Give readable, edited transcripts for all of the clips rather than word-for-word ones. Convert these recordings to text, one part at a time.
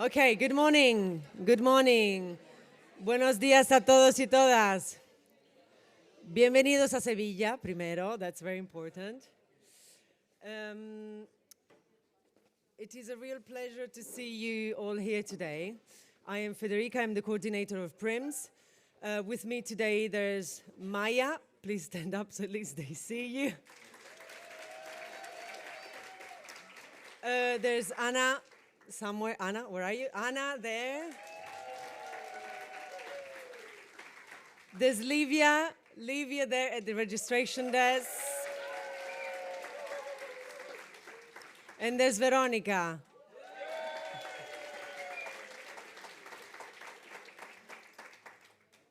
Okay, good morning. Good morning. Buenos días a todos y todas. Bienvenidos a Sevilla, primero. That's very important. It is a real pleasure to see you all here today. I am Federica. I'm the coordinator of PRIMS. With me today, there's Maya. Please stand up so at least they see you. There's Anna. Somewhere, Anna, where are you? Anna, there. There's Livia there at the registration desk. And there's Veronica.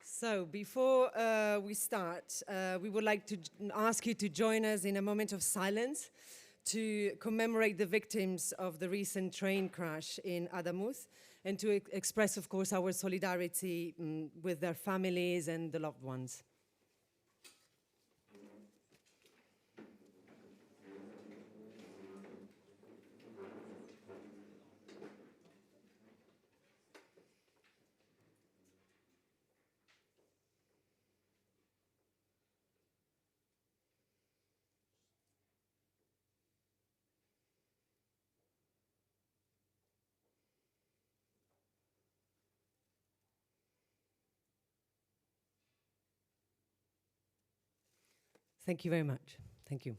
So before we start, we would like to ask you to join us in a moment of silence to commemorate the victims of the recent train crash in Adamuz and to express, of course, our solidarity with their families and the loved ones. Thank you very much. Thank you.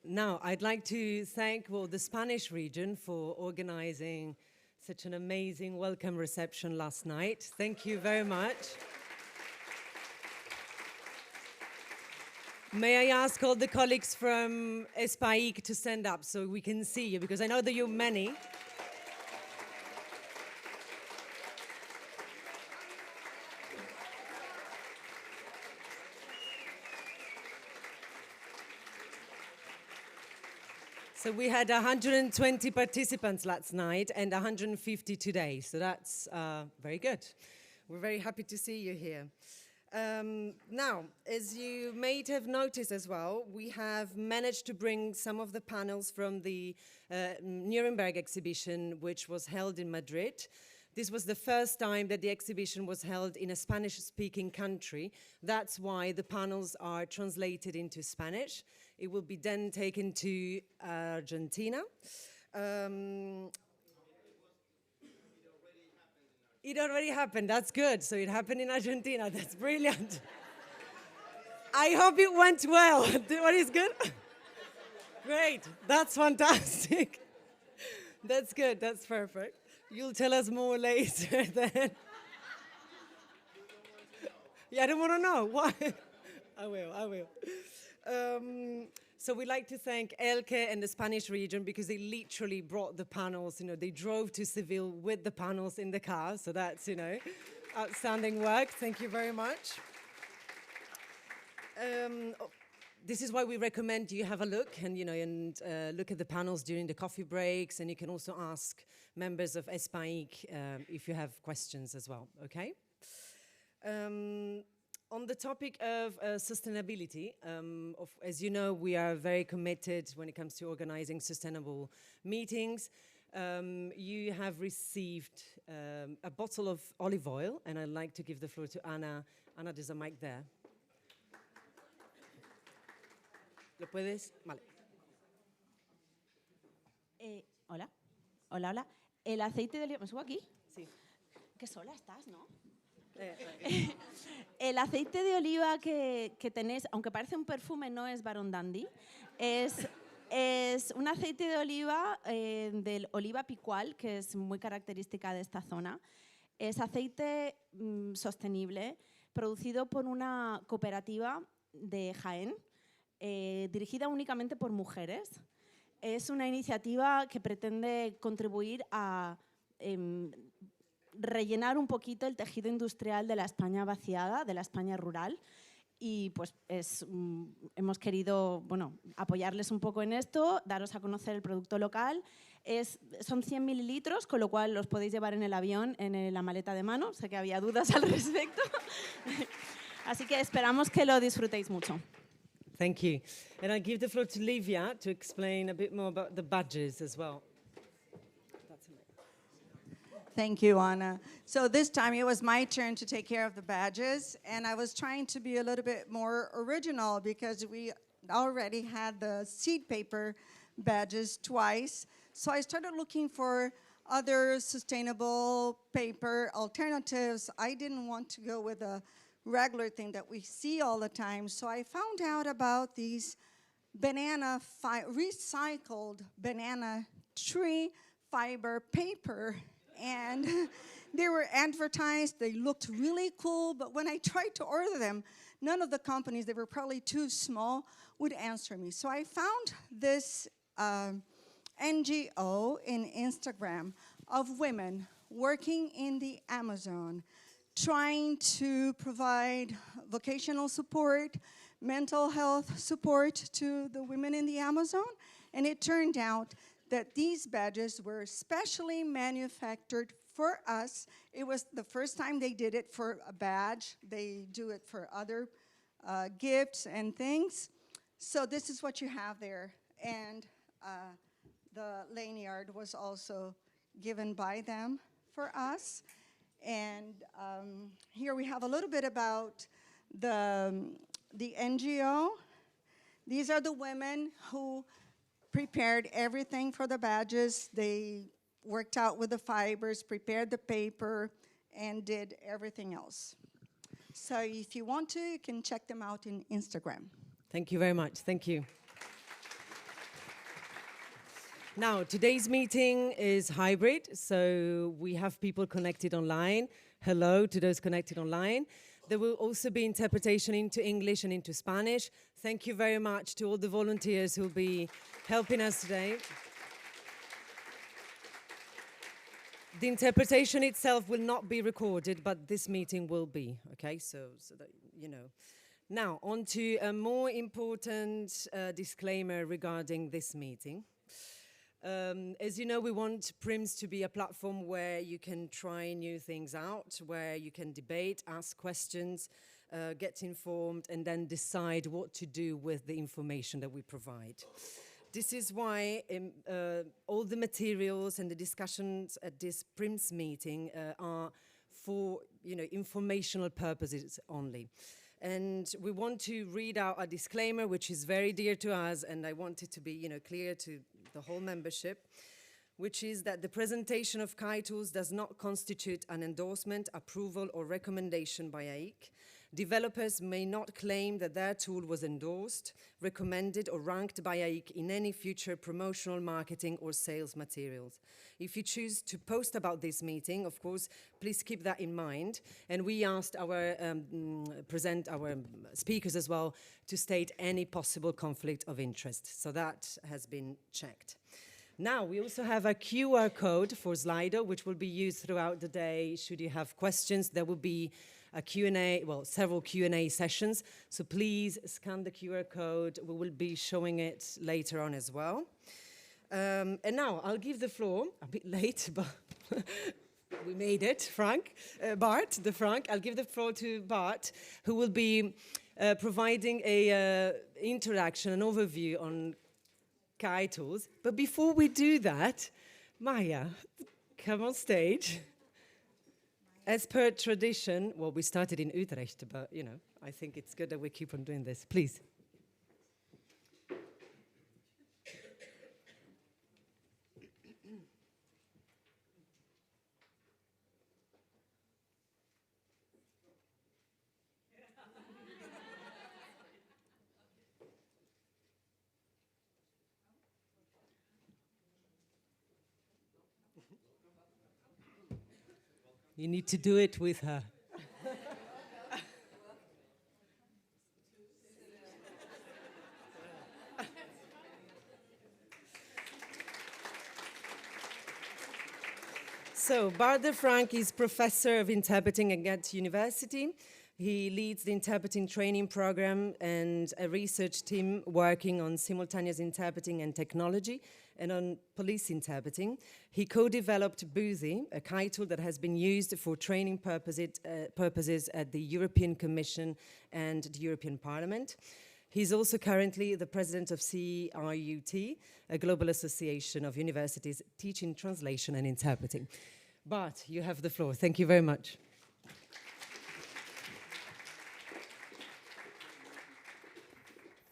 Now, I'd like to thank the Spanish region for organizing such an amazing welcome reception last night. Thank you very much. May I ask all the colleagues from AIIC to stand up so we can see you, because I know that you're many. So we had 120 participants last night and 150 today, so that's very good. We're very happy to see you here. Now, as you may have noticed as well, we have managed to bring some of the panels from the Nuremberg exhibition, which was held in Madrid. This was the first time that the exhibition was held in a Spanish-speaking country. That's why the panels are translated into Spanish. It will be then taken to Argentina. It already happened, that's good. So it happened in Argentina, that's brilliant. I hope it went well. What is good? Great, that's fantastic. That's good, that's perfect. You'll tell us more later then. Yeah, I don't want to know. Why? I will. So we'd like to thank ELCE and the Spanish region because they literally brought the panels, they drove to Seville with the panels in the car. So that's, outstanding work. Thank you very much. This is why we recommend you have a look and, look at the panels during the coffee breaks. And you can also ask members of AIIC if you have questions as well, okay? On the topic of sustainability, as you know, we are very committed when it comes to organizing sustainable meetings. You have received a bottle of olive oil, and I'd like to give the floor to Anna. Anna, there's a mic there. ¿Lo puedes? Vale. Hola. El aceite de oliva... ¿Me subo aquí? Sí. Qué sola estás, ¿no? El aceite de oliva que tenéis, aunque parece un perfume, no es Baron Dandy. Es un aceite de oliva del oliva picual, que es muy característica de esta zona. Es aceite sostenible, producido por una cooperativa de Jaén, dirigida únicamente por mujeres. Es una iniciativa que pretende contribuir a rellenar un poquito el tejido industrial de la España vaciada, de la España rural, y pues hemos querido apoyarles un poco en esto, daros a conocer el producto local. Son 100 mililitros, con lo cual los podéis llevar en el avión, en la maleta de mano. Sé que había dudas al respecto. Así que esperamos que lo disfrutéis mucho. Thank you. And I give the floor to Livia to explain a bit more about the badges as well. Thank you, Anna. So this time it was my turn to take care of the badges, and I was trying to be a little bit more original because we already had the seed paper badges twice. So I started looking for other sustainable paper alternatives. I didn't want to go with a regular thing that we see all the time. So I found out about these recycled banana tree fiber paper. And they were advertised, they looked really cool, but when I tried to order them, none of the companies, they were probably too small, would answer me. So I found this NGO in Instagram of women working in the Amazon, trying to provide vocational support, mental health support to the women in the Amazon. And it turned out that these badges were specially manufactured for us. It was the first time they did it for a badge. They do it for other gifts and things. So this is what you have there. And the lanyard was also given by them for us. And here we have a little bit about the NGO. These are the women who prepared everything for the badges. They worked out with the fibers, prepared the paper, and did everything else. So if you want to, you can check them out in Instagram. Thank you very much. Thank you. Now, today's meeting is hybrid, so we have people connected online. Hello to those connected online. There will also be interpretation into English and into Spanish. Thank you very much to all the volunteers who will be helping us today. The interpretation itself will not be recorded, but this meeting will be, okay? So that you know. Now, on to a more important disclaimer regarding this meeting. As you know, we want PRIMS to be a platform where you can try new things out, where you can debate, ask questions, get informed, and then decide what to do with the information that we provide. This is why all the materials and the discussions at this PRIMS meeting are for informational purposes only. And we want to read out a disclaimer, which is very dear to us, and I want it to be clear to the whole membership, which is that the presentation of KAI tools does not constitute an endorsement, approval, or recommendation by AIIC. Developers may not claim that their tool was endorsed, recommended, or ranked by AIIC in any future promotional, marketing, or sales materials. If you choose to post about this meeting, of course, please keep that in mind. And we asked our speakers as well to state any possible conflict of interest. So that has been checked. Now, we also have a QR code for Slido, which will be used throughout the day. Should you have questions, there will be a Q&A, well, several Q&A sessions. So please scan the QR code. We will be showing it later on as well. And now I'll give the floor, a bit late, but we made it, Bart. I'll give the floor to Bart, who will be providing a introduction, an overview on KAI tools. But before we do that, Maya, come on stage. As per tradition, well, we started in Utrecht, but, I think it's good that we keep on doing this. Please. You need to do it with her. So, Bart de Frank is Professor of Interpreting at Ghent University. He leads the interpreting training program and a research team working on simultaneous interpreting and technology and on police interpreting. He co-developed Boozy, a KAI tool that has been used for training purposes at the European Commission and the European Parliament. He's also currently the president of CIUT, a global association of universities teaching translation and interpreting. Bart, you have the floor. Thank you very much.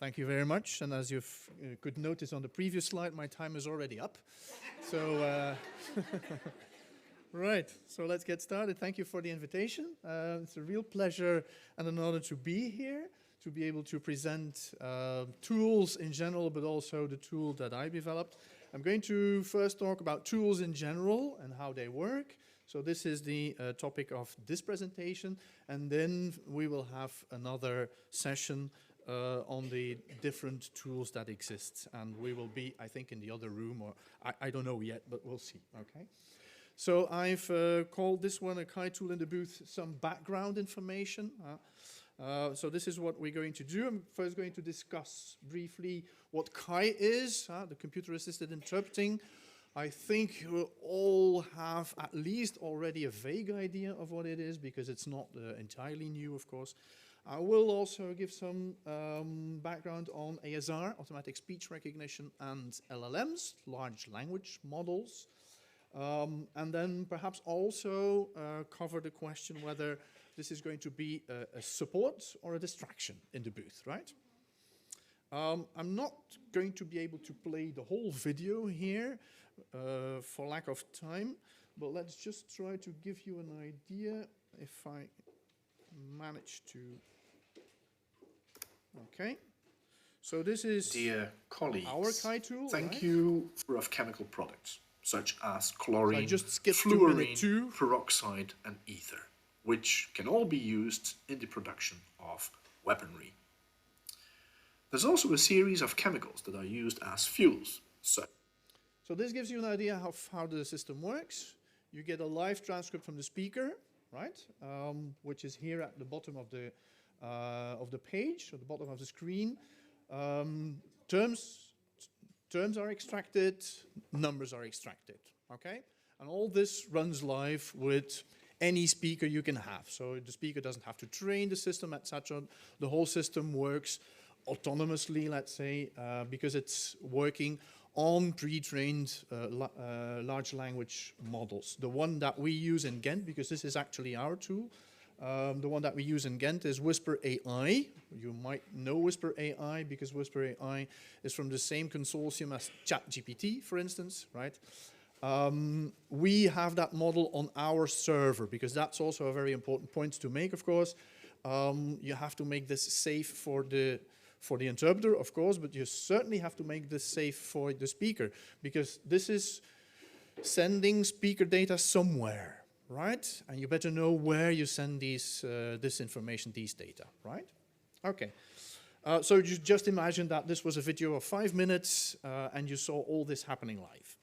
Thank you very much. And as you could notice on the previous slide, my time is already up. So, right, so let's get started. Thank you for the invitation. It's a real pleasure and an honor to be here, to be able to present tools in general, but also the tool that I developed. I'm going to first talk about tools in general and how they work. So this is the topic of this presentation. And then we will have another session on the different tools that exist. And we will be, I think, in the other room, or I don't know yet, but we'll see, okay? So I've called this one, a Kai tool in the booth, some background information. So this is what we're going to do. I'm first going to discuss briefly what Kai is, the computer-assisted interpreting. I think you all have at least already a vague idea of what it is, because it's not entirely new, of course. I will also give some background on ASR, automatic speech recognition, and LLMs, large language models. And then perhaps also cover the question whether this is going to be a support or a distraction in the booth, right? I'm not going to be able to play the whole video here for lack of time, but let's just try to give you an idea if I manage to. Okay, so this is Dear colleagues, our Kai tool. thank right? you of chemical products such as chlorine, So I just skipped to fluorine, minute 2. peroxide and ether, which can all be used in the production of weaponry. There's also a series of chemicals that are used as fuels. So this gives you an idea how the system works. You get a live transcript from the speaker, right? Which is here at the bottom of the page, at the bottom of the screen. Terms are extracted, numbers are extracted, okay? And all this runs live with any speaker you can have. So the speaker doesn't have to train the system, etc. The whole system works autonomously, let's say, because it's working on pre-trained large language models. The one that we use in Ghent, because this is actually our tool, the one that we use in Ghent is Whisper AI. You might know Whisper AI because Whisper AI is from the same consortium as ChatGPT, for instance, right? We have that model on our server because that's also a very important point to make, of course. You have to make this safe for the interpreter, of course, but you certainly have to make this safe for the speaker because this is sending speaker data somewhere, right? And you better know where you send this information, these data, right? Okay. So you just imagine that this was a video of 5 minutes and you saw all this happening live.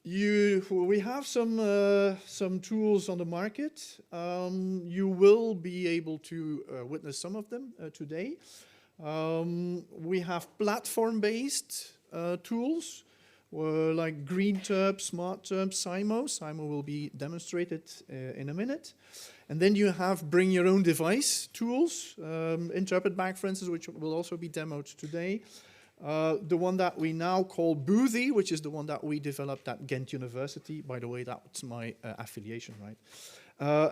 We have some tools on the market. You will be able to witness some of them today. We have platform-based tools like GreenTerp, SmartTerp, SIMO. SIMO will be demonstrated in a minute. And then you have bring your own device tools, Interpret Back, for instance, which will also be demoed today. The one that we now call Boothie, which is the one that we developed at Ghent University. By the way, that's my affiliation, right?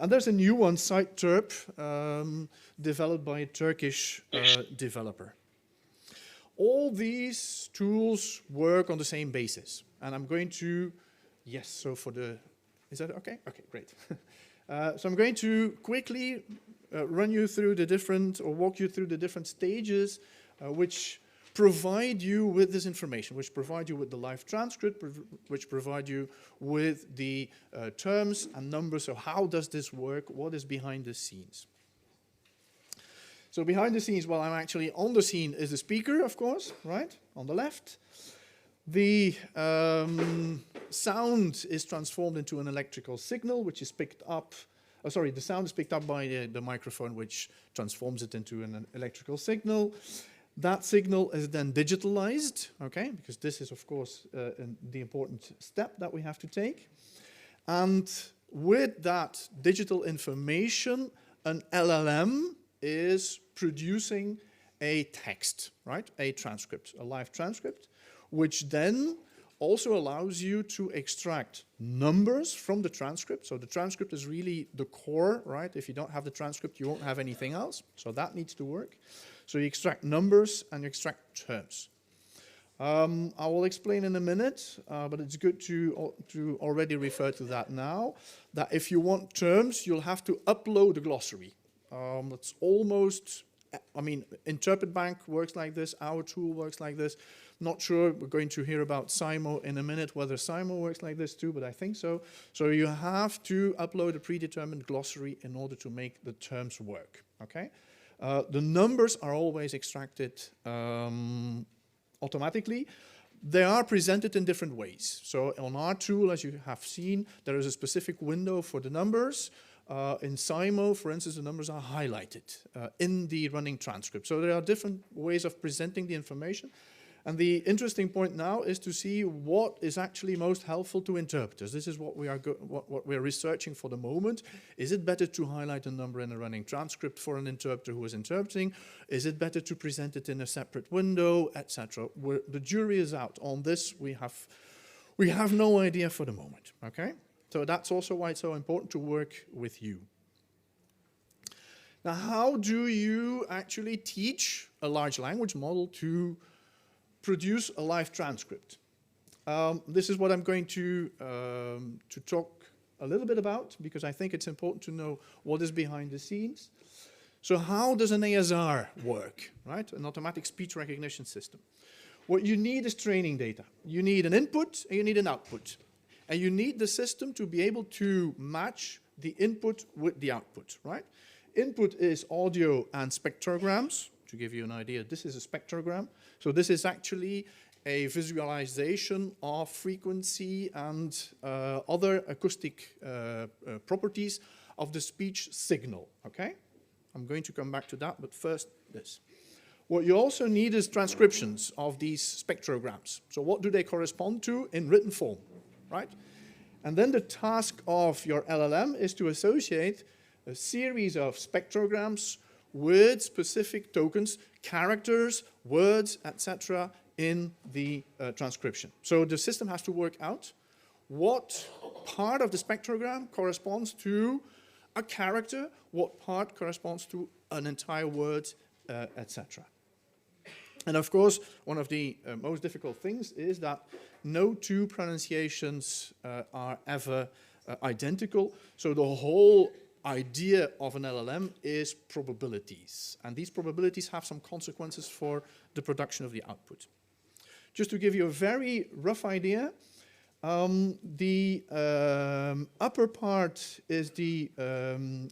And there's a new one, SiteTerp, developed by a Turkish developer. All these tools work on the same basis. And I'm going to, yes, so for the, is that okay? Okay, great. So I'm going to quickly run you through the different, or walk you through the different stages which provide you with this information, which provide you with the live transcript, which provide you with the terms and numbers. So how does this work? What is behind the scenes? So behind the scenes, well, I'm actually on the scene is the speaker, of course, right, on the left. The sound is transformed into an electrical signal, which is picked up, the sound is picked up by the microphone, which transforms it into an electrical signal. That signal is then digitalized, okay, because this is, of course, the important step that we have to take. And with that digital information, an LLM is producing a text, right? A transcript, a live transcript, which then also allows you to extract numbers from the transcript. So the transcript is really the core, right? If you don't have the transcript, you won't have anything else. So that needs to work. So you extract numbers and you extract terms. I will explain in a minute, but it's good to already refer to that now, that if you want terms, you'll have to upload a glossary. That's almost, I mean, Interpret Bank works like this, our tool works like this. Not sure, we're going to hear about SIMO in a minute, whether SIMO works like this too, but I think so. So you have to upload a predetermined glossary in order to make the terms work, okay? The numbers are always extracted automatically. They are presented in different ways. So on our tool, as you have seen, there is a specific window for the numbers. In SIMO, for instance, the numbers are highlighted in the running transcript. So there are different ways of presenting the information. And the interesting point now is to see what is actually most helpful to interpreters. This is what we are researching for the moment. Is it better to highlight a number in a running transcript for an interpreter who is interpreting? Is it better to present it in a separate window, etc.? The jury is out on this. We have no idea for the moment, okay? So that's also why it's so important to work with you. Now, how do you actually teach a large language model to produce a live transcript? This is what I'm going to talk a little bit about, because I think it's important to know what is behind the scenes. So how does an ASR work, right? An automatic speech recognition system. What you need is training data. You need an input and you need an output. And you need the system to be able to match the input with the output, right? Input is audio and spectrograms. To give you an idea, this is a spectrogram. So this is actually a visualization of frequency and other acoustic properties of the speech signal, okay? I'm going to come back to that, but first this. What you also need is transcriptions of these spectrograms. So what do they correspond to in written form, right? And then the task of your LLM is to associate a series of spectrograms with specific tokens, characters, words, etc. in the transcription. So the system has to work out what part of the spectrogram corresponds to a character, what part corresponds to an entire word, etc. And of course, one of the most difficult things is that no two pronunciations are ever identical. So the whole idea of an LLM is probabilities. And these probabilities have some consequences for the production of the output. Just to give you a very rough idea, the upper part is the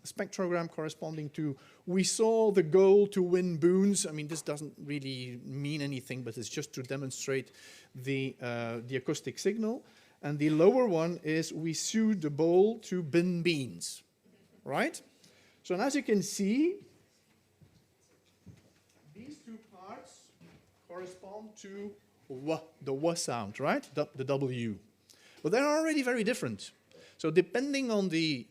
spectrogram corresponding to, we saw the goal to win boons. I mean, this doesn't really mean anything, but it's just to demonstrate the acoustic signal. And the lower one is, we sewed the bowl to bin beans, right? So as you can see, these two parts correspond to the W sound, right? The W. But they're already very different. So depending on the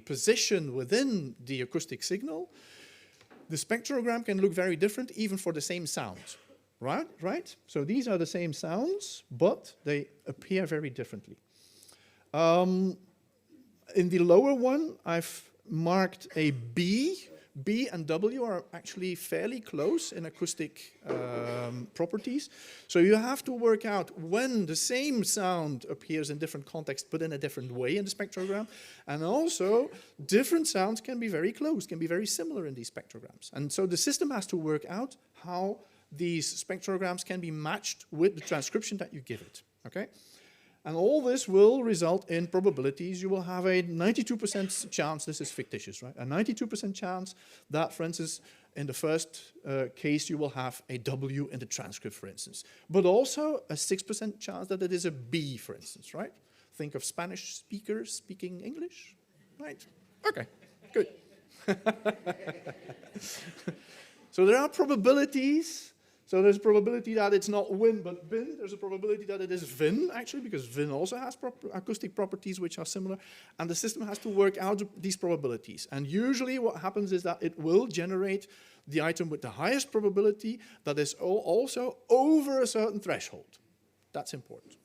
position within the acoustic signal, the spectrogram can look very different even for the same sound, right? So these are the same sounds, but they appear very differently. In the lower one, I've marked a B. B and W are actually fairly close in acoustic properties. So you have to work out when the same sound appears in different contexts, but in a different way in the spectrogram. And also, different sounds can be very close, can be very similar in these spectrograms. And so the system has to work out how these spectrograms can be matched with the transcription that you give it, okay? And all this will result in probabilities. You will have a 92% chance, this is fictitious, right? A 92% chance that, for instance, in the first case, you will have a W in the transcript, for instance. But also a 6% chance that it is a B, for instance, right? Think of Spanish speakers speaking English, right? Okay, good. So there are probabilities So there's a probability that it's not win but bin. There's a probability that it is vin, actually, because vin also has acoustic properties which are similar. And the system has to work out these probabilities. And usually what happens is that it will generate the item with the highest probability that is also over a certain threshold. That's important.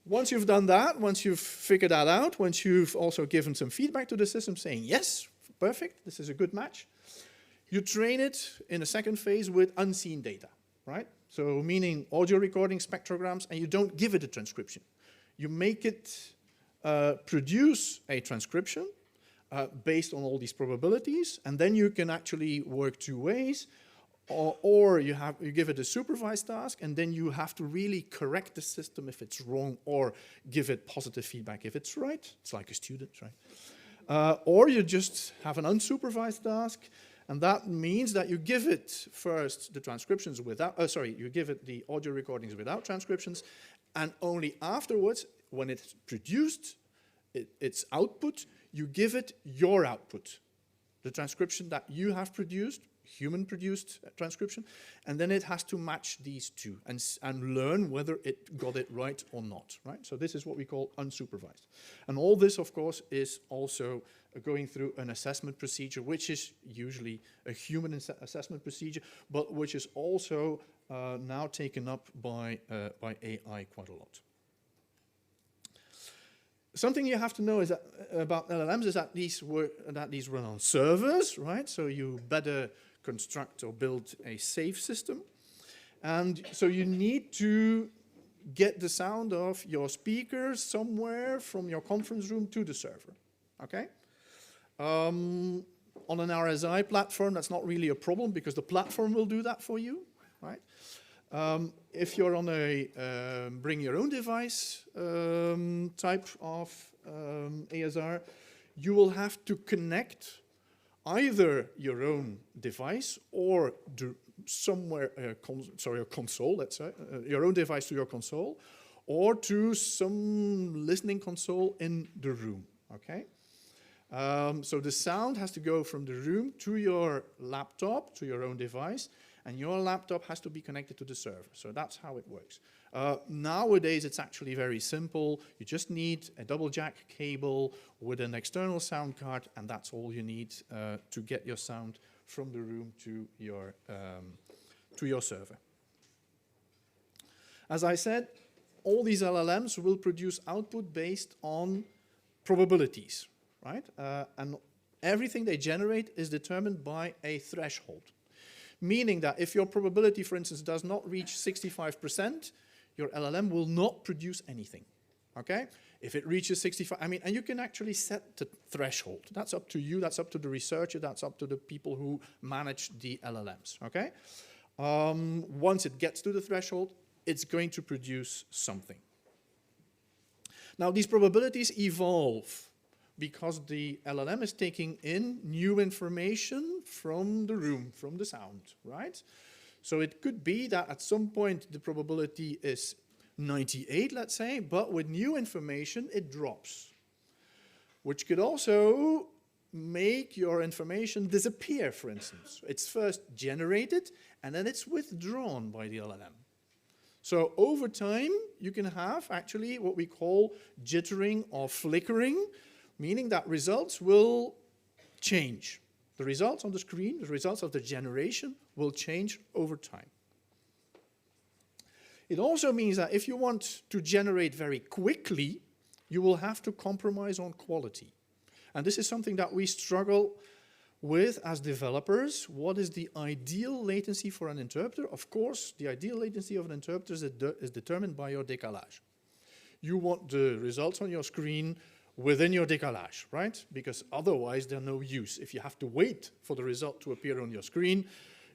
Once you've done that, once you've figured that out, once you've also given some feedback to the system saying, yes, perfect, this is a good match, you train it in a second phase with unseen data, right? So meaning audio recording spectrograms, and you don't give it a transcription. You make it produce a transcription based on all these probabilities, and then you can actually work two ways. Or you give it a supervised task, and then you have to really correct the system if it's wrong, or give it positive feedback if it's right. It's like a student, right? Or you just have an unsupervised task, and that means that you give it first the transcriptions without, you give it the audio recordings without transcriptions, and only afterwards, when it's produced its output, you give it your output, the transcription that you have produced, human-produced transcription, and then it has to match these two and learn whether it got it right or not, right? So this is what we call unsupervised. And all this, of course, is also going through an assessment procedure, which is usually a human assessment procedure, but which is also now taken up by AI quite a lot. Something you have to know is that about LLMs is that these run on servers, right? So you better construct or build a safe system. And so you need to get the sound of your speakers somewhere from your conference room to the server, okay? On an RSI platform, that's not really a problem because the platform will do that for you, right? If you're on a bring your own device type of ASR, you will have to connect either your own device or somewhere, a console, let's say, your own device to your console, or to some listening console in the room, okay? So the sound has to go from the room to your laptop, to your own device, and your laptop has to be connected to the server. So that's how it works. Nowadays, it's actually very simple. You just need a double jack cable with an external sound card, and that's all you need to get your sound from the room to your server. As I said, all these LLMs will produce output based on probabilities, right? And everything they generate is determined by a threshold. Meaning that if your probability, for instance, does not reach 65%, your LLM will not produce anything, okay? If it reaches 65, and you can actually set the threshold. That's up to you, that's up to the researcher, that's up to the people who manage the LLMs, okay? Once it gets to the threshold, it's going to produce something. Now, these probabilities evolve because the LLM is taking in new information from the room, from the sound, right? So it could be that at some point the probability is 98, let's say, but with new information it drops, which could also make your information disappear, for instance. It's first generated and then it's withdrawn by the LLM. So over time you can have actually what we call jittering or flickering, meaning that results will change. The results on the screen, the results of the generation will change over time. It also means that if you want to generate very quickly, you will have to compromise on quality. And this is something that we struggle with as developers. What is the ideal latency for an interpreter? Of course, the ideal latency of an interpreter is determined by your décalage. You want the results on your screen within your décalage, right? Because otherwise they're no use. If you have to wait for the result to appear on your screen,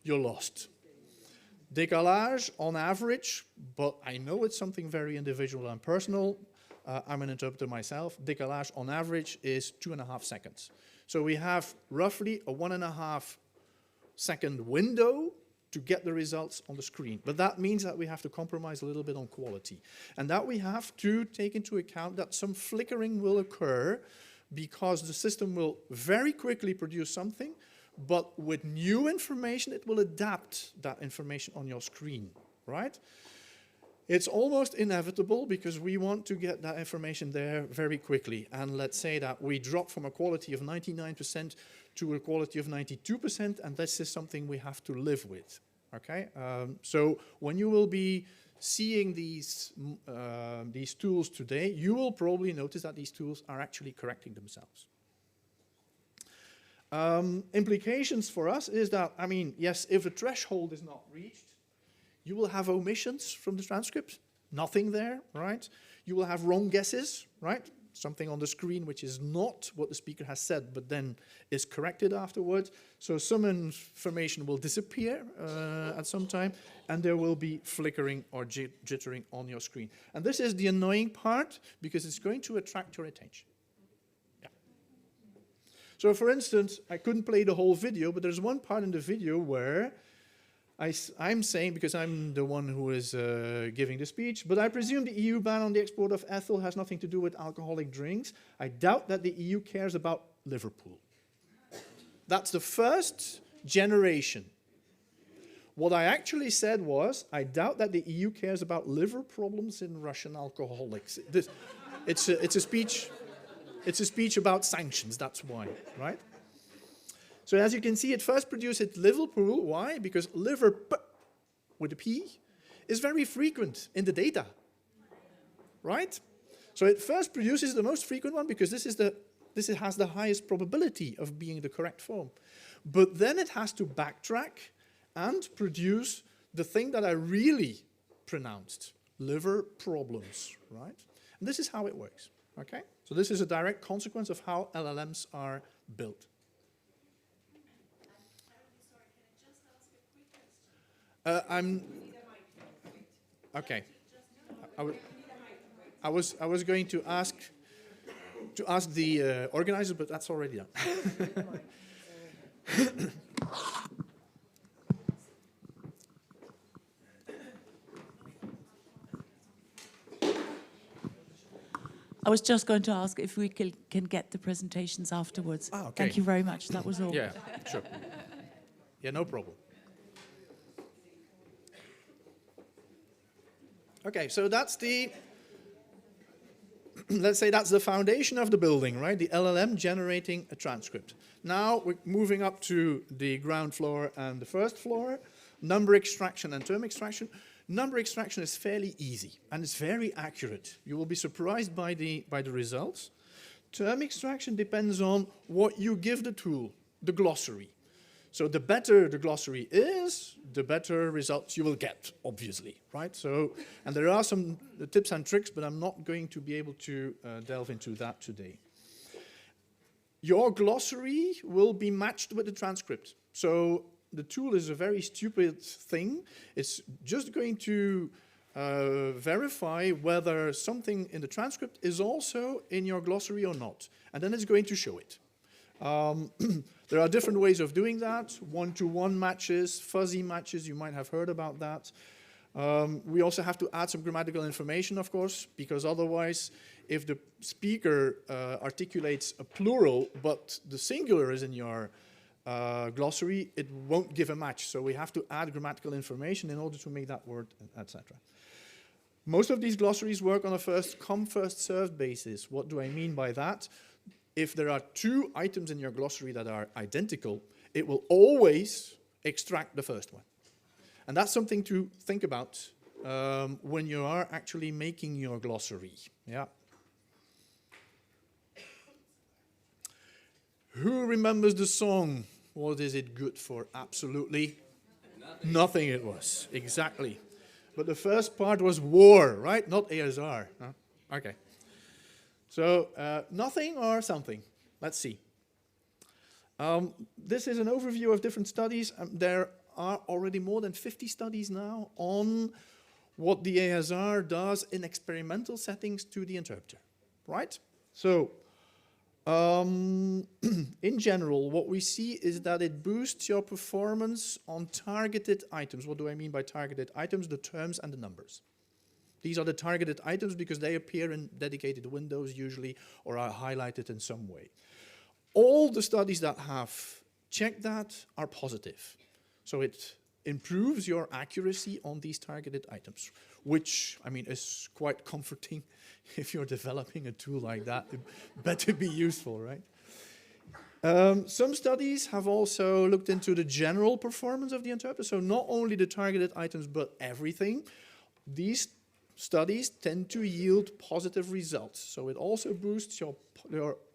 you're lost. Décalage on average, but I know it's something very individual and personal. I'm an interpreter myself. Décalage on average is 2.5 seconds. So we have roughly a 1.5 second window to get the results on the screen. But that means that we have to compromise a little bit on quality. And that we have to take into account that some flickering will occur because the system will very quickly produce something, but with new information, it will adapt that information on your screen, right? It's almost inevitable because we want to get that information there very quickly. And let's say that we drop from a quality of 99% to a quality of 92%, and this is something we have to live with, okay? So when you will be seeing these tools today, you will probably notice that these tools are actually correcting themselves. Implications for us is that, I mean, yes, if the threshold is not reached, you will have omissions from the transcript, nothing there, right? You will have wrong guesses, right? Something on the screen which is not what the speaker has said, but then is corrected afterwards. So some information will disappear at some time, and there will be flickering or jittering on your screen. And this is the annoying part, because it's going to attract your attention. Yeah. So for instance, I couldn't play the whole video, but there's one part in the video where I'm saying, because I'm the one who is giving the speech, but I presume the EU ban on the export of ethyl has nothing to do with alcoholic drinks. I doubt that the EU cares about Liverpool. That's the first generation. What I actually said was, I doubt that the EU cares about liver problems in Russian alcoholics. It's a speech about sanctions, that's why, right? So as you can see, it first produced Liverpool. Why? Because liver with a P is very frequent in the data, right? So it first produces the most frequent one because this has the highest probability of being the correct form. But then it has to backtrack and produce the thing that I really pronounced, liver problems, right? And this is how it works, okay? So this is a direct consequence of how LLMs are built. Okay. I was going to ask the organizer, but that's already done. I was just going to ask if we can get the presentations afterwards. Ah, okay. Thank you very much. That was all. Yeah, sure. Yeah, no problem. Okay, so that's the, let's say that's the foundation of the building, right? The LLM generating a transcript. Now we're moving up to the ground floor and the first floor, number extraction and term extraction. Number extraction is fairly easy and it's very accurate. You will be surprised by the results. Term extraction depends on what you give the tool, the glossary. So the better the glossary is, the better results you will get, obviously, right? So, and there are some tips and tricks, but I'm not going to be able to delve into that today. Your glossary will be matched with the transcript. So the tool is a very stupid thing. It's just going to verify whether something in the transcript is also in your glossary or not. And then it's going to show it. There are different ways of doing that. One-to-one matches, fuzzy matches, you might have heard about that. We also have to add some grammatical information, of course, because otherwise, if the speaker articulates a plural, but the singular is in your glossary, it won't give a match. So we have to add grammatical information in order to make that word, etc. Most of these glossaries work on a first-come, first-served basis. What do I mean by that? If there are two items in your glossary that are identical, it will always extract the first one. And that's something to think about when you are actually making your glossary. Yeah. Who remembers the song, What Is It Good For? Absolutely nothing it was, exactly. But the first part was war, right? Not ASR. Huh? Okay. So nothing or something? Let's see. This is an overview of different studies. There are already more than 50 studies now on what the ASR does in experimental settings to the interpreter, right? So in general, what we see is that it boosts your performance on targeted items. What do I mean by targeted items? The terms and the numbers. These are the targeted items because they appear in dedicated windows usually or are highlighted in some way. All the studies that have check that, are positive. So it improves your accuracy on these targeted items, which, I mean, is quite comforting. If you're developing a tool like that, it better be useful, right? Some studies have also looked into the general performance of the interpreter, so not only the targeted items, but everything. These studies tend to yield positive results, so it also boosts your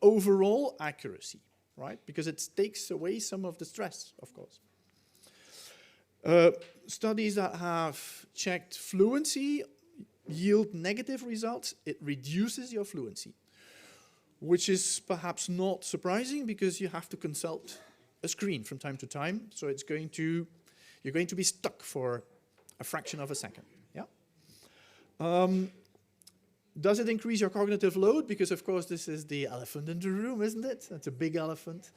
overall accuracy, right? Because it takes away some of the stress, of course. Studies that have checked fluency yield negative results. It reduces your fluency, which is perhaps not surprising because you have to consult a screen from time to time. So you're going to be stuck for a fraction of a second. Yeah. Does it increase your cognitive load? Because of course this is the elephant in the room, isn't it? That's a big elephant.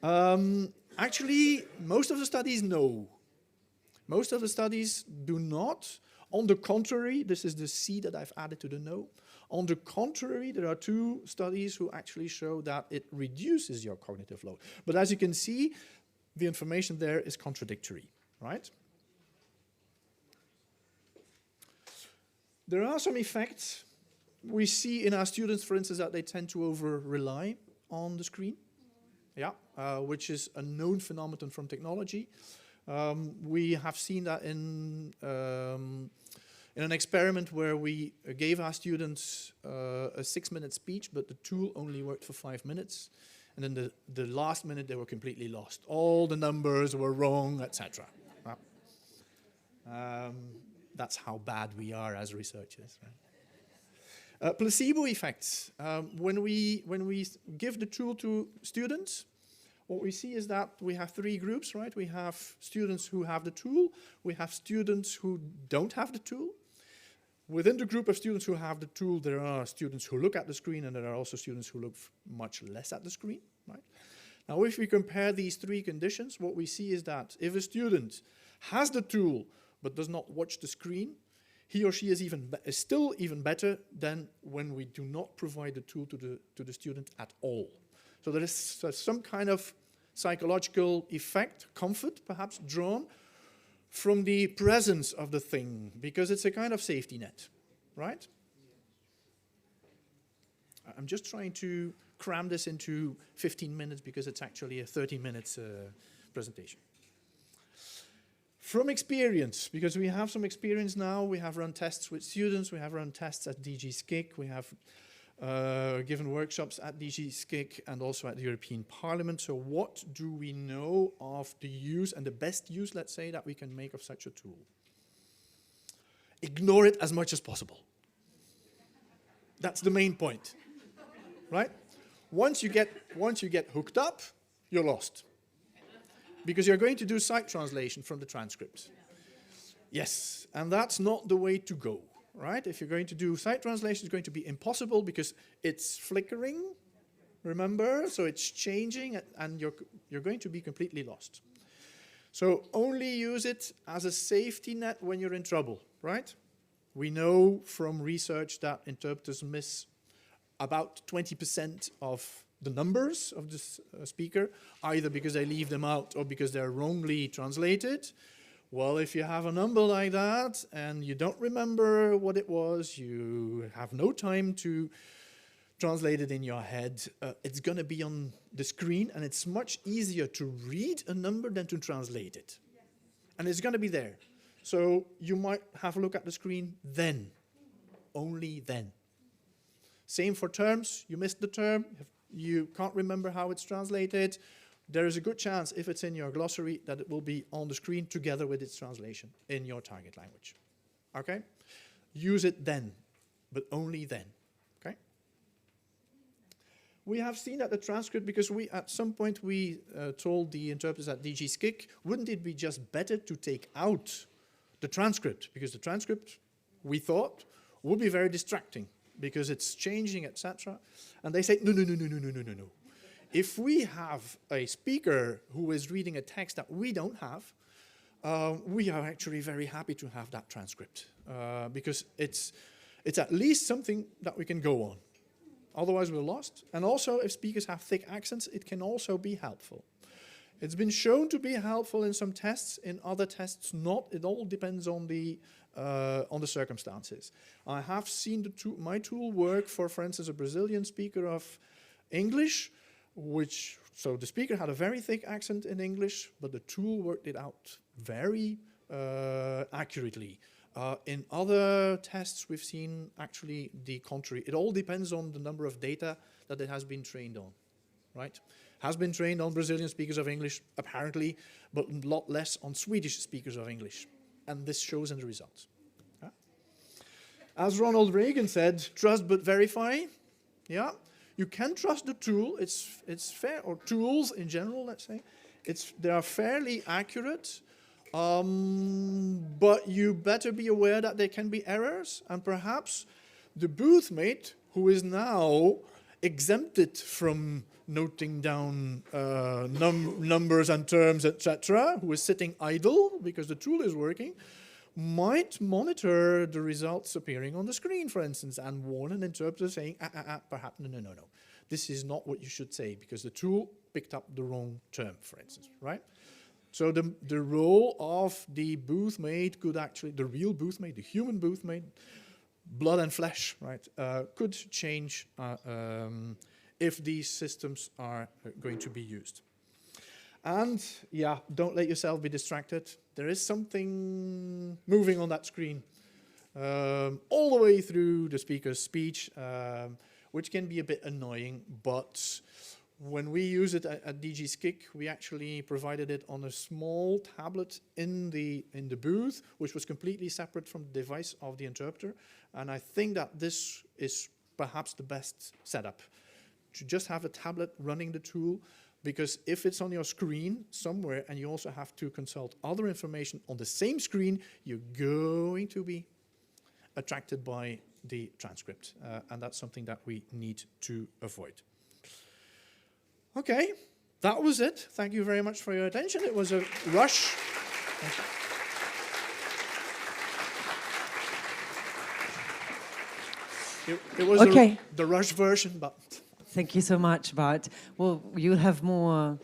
Actually, most of the studies no. Most of the studies do not. On the contrary, this is the C that I've added to the no. On the contrary, there are 2 studies who actually show that it reduces your cognitive load. But as you can see, the information there is contradictory, right? There are some effects. We see in our students, for instance, that they tend to over-rely on the screen, yeah, which is a known phenomenon from technology. We have seen that in an experiment where we gave our students a 6-minute speech, but the tool only worked for 5 minutes. And then the last minute, they were completely lost. All the numbers were wrong, etc. That's how bad we are as researchers. Right? Placebo effects. When we give the tool to students, what we see is that we have 3 groups, right? We have students who have the tool, we have students who don't have the tool. Within the group of students who have the tool, there are students who look at the screen, and there are also students who look much less at the screen, right? Now, if we compare these 3 conditions, what we see is that if a student has the tool but does not watch the screen, he or she is still even better than when we do not provide the tool to the student at all. So there is some kind of psychological effect, comfort perhaps, drawn from the presence of the thing, because it's a kind of safety net, right? I'm just trying to cram this into 15 minutes because it's actually a 30-minute presentation. From experience, because we have some experience now, we have run tests with students, we have run tests at DG SCIC, we have given workshops at DG SCIC and also at the European Parliament. So what do we know of the use and the best use, let's say, that we can make of such a tool? Ignore it as much as possible. That's the main point, right? Once you get hooked up, you're lost. Because you're going to do site translation from the transcript. Yes, and that's not the way to go. Right? If you're going to do site translation, it's going to be impossible because it's flickering, remember? So it's changing, and you're going to be completely lost. So only use it as a safety net when you're in trouble, right? We know from research that interpreters miss about 20% of the numbers of the speaker, either because they leave them out or because they're wrongly translated. Well, if you have a number like that and you don't remember what it was, you have no time to translate it in your head, it's going to be on the screen, and it's much easier to read a number than to translate it. And it's going to be there. So you might have a look at the screen then, only then. Same for terms. You missed the term, you can't remember how it's translated. There is a good chance, if it's in your glossary, that it will be on the screen together with its translation in your target language. Okay? Use it then, but only then. Okay? We have seen that the transcript, because at some point we told the interpreters at DG SCIC, wouldn't it be just better to take out the transcript? Because the transcript, we thought, would be very distracting because it's changing, etc. And they say, no. If we have a speaker who is reading a text that we don't have, we are actually very happy to have that transcript because it's at least something that we can go on. Otherwise, we're lost. And also, if speakers have thick accents, it can also be helpful. It's been shown to be helpful in some tests, in other tests not. It all depends on the circumstances. I have seen my tool work for instance, a Brazilian speaker of English, so the speaker had a very thick accent in English, but the tool worked it out very accurately. In other tests, we've seen actually the contrary. It all depends on the number of data that it has been trained on, right? Has been trained on Brazilian speakers of English, apparently, but a lot less on Swedish speakers of English. And this shows in the results. Yeah. As Ronald Reagan said, trust but verify. Yeah. You can trust the tool, it's fair, or tools in general, let's say. They are fairly accurate, but you better be aware that there can be errors, and perhaps the booth mate, who is now exempted from noting down numbers and terms, etc., who is sitting idle because the tool is working, might monitor the results appearing on the screen, for instance, and warn an interpreter saying, perhaps, no. This is not what you should say, because the tool picked up the wrong term, for instance, right? So the role of the booth mate could actually, the real booth mate, the human booth mate, blood and flesh, right, could change if these systems are going to be used. And yeah, don't let yourself be distracted. There is something moving on that screen all the way through the speaker's speech, which can be a bit annoying, but when we use it at DG SCIC, we actually provided it on a small tablet in the booth, which was completely separate from the device of the interpreter. And I think that this is perhaps the best setup, to just have a tablet running the tool, because if it's on your screen somewhere and you also have to consult other information on the same screen, you're going to be attracted by the transcript. And that's something that we need to avoid. Okay, that was it. Thank you very much for your attention. It was a rush. It was the rush version, but... Thank you so much, Bart. Well, you'll have more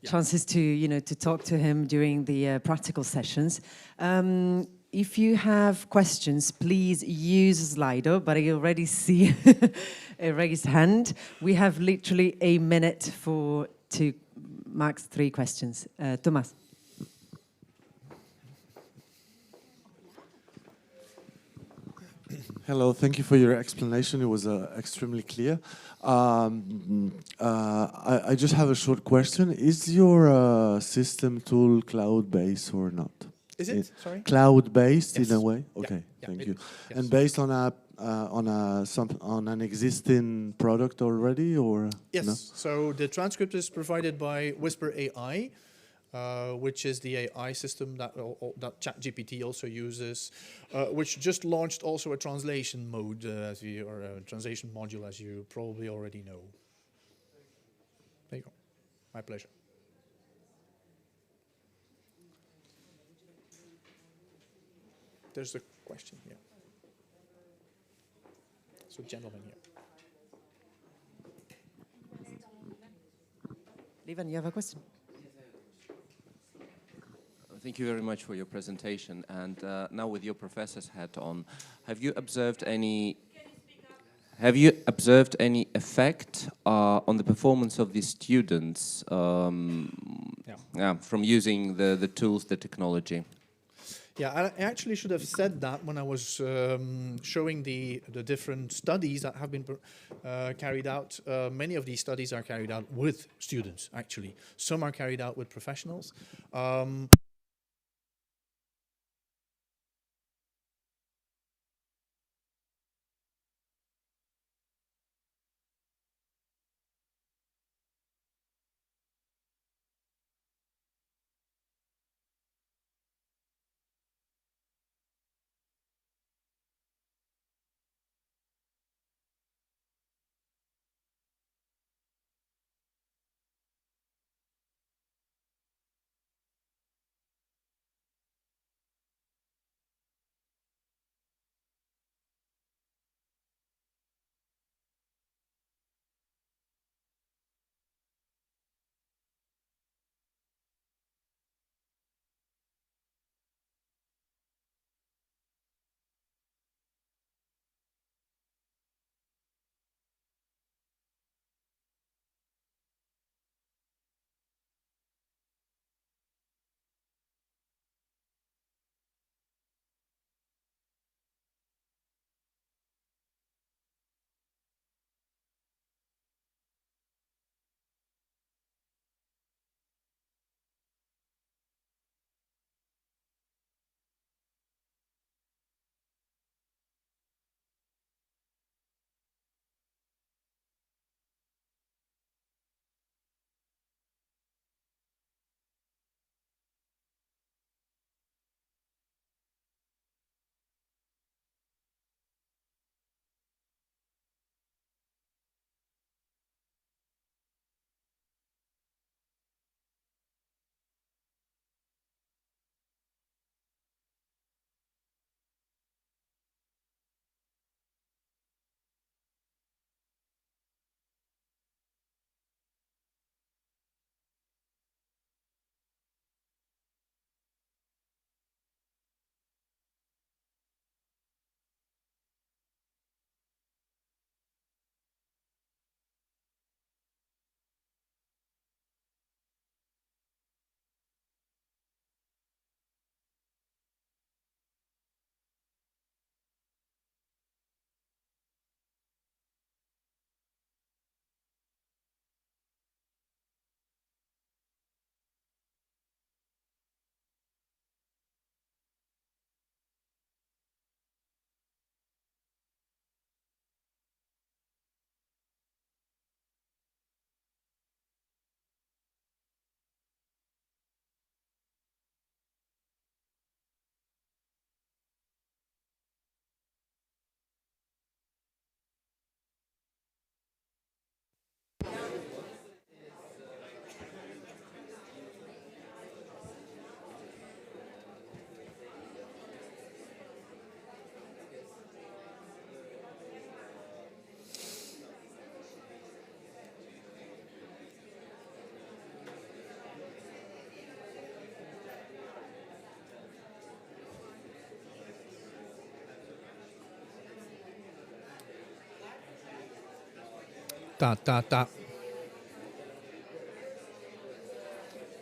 chances to, to talk to him during the practical sessions. If you have questions, please use Slido, but I already see a raised hand. We have literally a minute to max 3 questions. Thomas. Hello, thank you for your explanation. It was extremely clear. I just have a short question. Is your system tool cloud-based or not? Is it? Sorry? Cloud-based Yes. in a way? Yeah. Okay, Yeah, thank you. yes. And based on an existing product already, or yes? No? So the transcript is provided by Whisper AI, which is the AI system that ChatGPT also uses, which just launched also a translation mode, or a translation module, as you probably already know. There you go. My pleasure. There's a question here. So, gentleman here. Levan, you have a question? Thank you very much for your presentation. And now, with your professor's hat on, have you observed any effect on the performance of the students from using the tools, the technology? Yeah, I actually should have said that when I was showing the different studies that have been carried out. Many of these studies are carried out with students, actually. Some are carried out with professionals.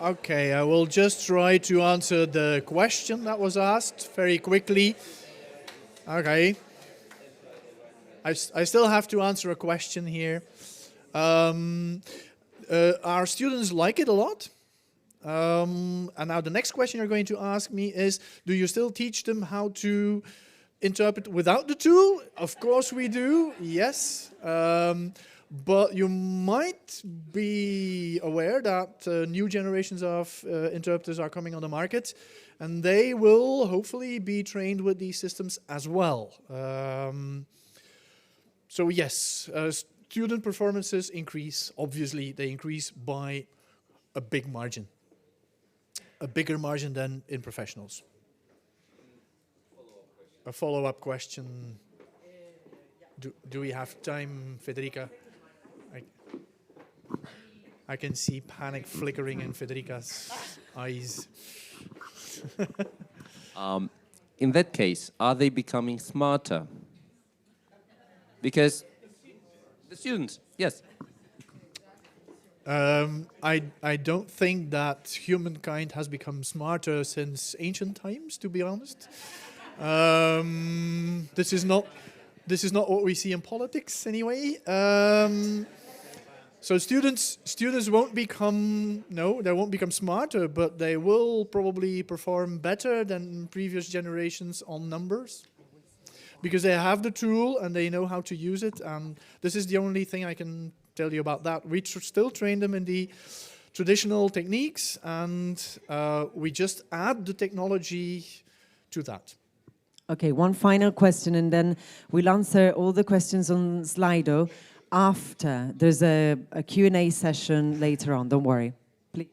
Okay, I will just try to answer the question that was asked very quickly. Okay. I still have to answer a question here. Our students like it a lot. And now the next question you're going to ask me is, do you still teach them how to interpret without the tool? Of course we do, yes. But you might be aware that new generations of interpreters are coming on the market, and they will hopefully be trained with these systems as well. So yes, student performances increase. Obviously, they increase by a big margin. A bigger margin than in professionals. A follow-up question. Do we have time, Federica? I can see panic flickering in Federica's eyes. In that case, are they becoming smarter? Because the students, yes. I don't think that humankind has become smarter since ancient times, to be honest. This is not what we see in politics, anyway. So students won't become they won't become smarter, but they will probably perform better than previous generations on numbers, because they have the tool and they know how to use it. And this is the only thing I can tell you about that. We still train them in the traditional techniques, and we just add the technology to that. Okay, one final question, and then we'll answer all the questions on Slido after. There's a Q&A session later on, don't worry. Please.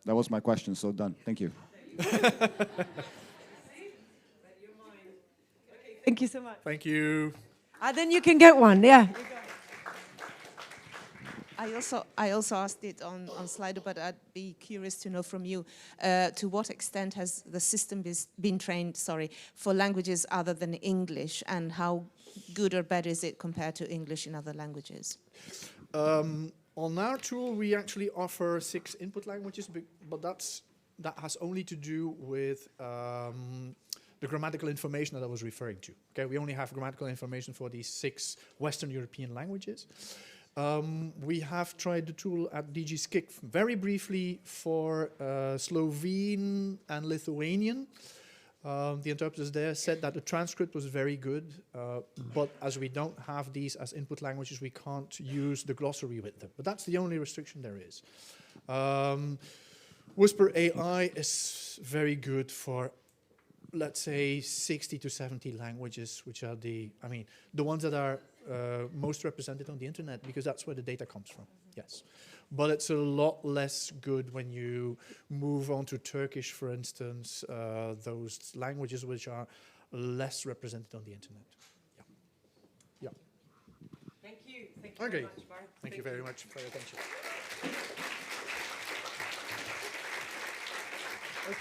That was my question, so done. Thank you. Thank you so much. Thank you. Then you can get one, yeah. I also asked it on Slido, but I'd be curious to know from you, to what extent has the system been trained, for languages other than English, and how good or bad is it compared to English in other languages? On our tool, we actually offer 6 input languages, but that has only to do with the grammatical information that I was referring to. Okay, we only have grammatical information for these 6 Western European languages. We have tried the tool at DG Skik very briefly for Slovene and Lithuanian. The interpreters there said that the transcript was very good, but as we don't have these as input languages, we can't use the glossary with them. But that's the only restriction there is. Whisper AI is very good for, let's say, 60 to 70 languages, which are the ones that are most represented on the internet, because that's where the data comes from, yes. But it's a lot less good when you move on to Turkish, for instance, those languages which are less represented on the internet. Yeah. Thank you. Thank you very much, Bart. Thank you very much for your attention.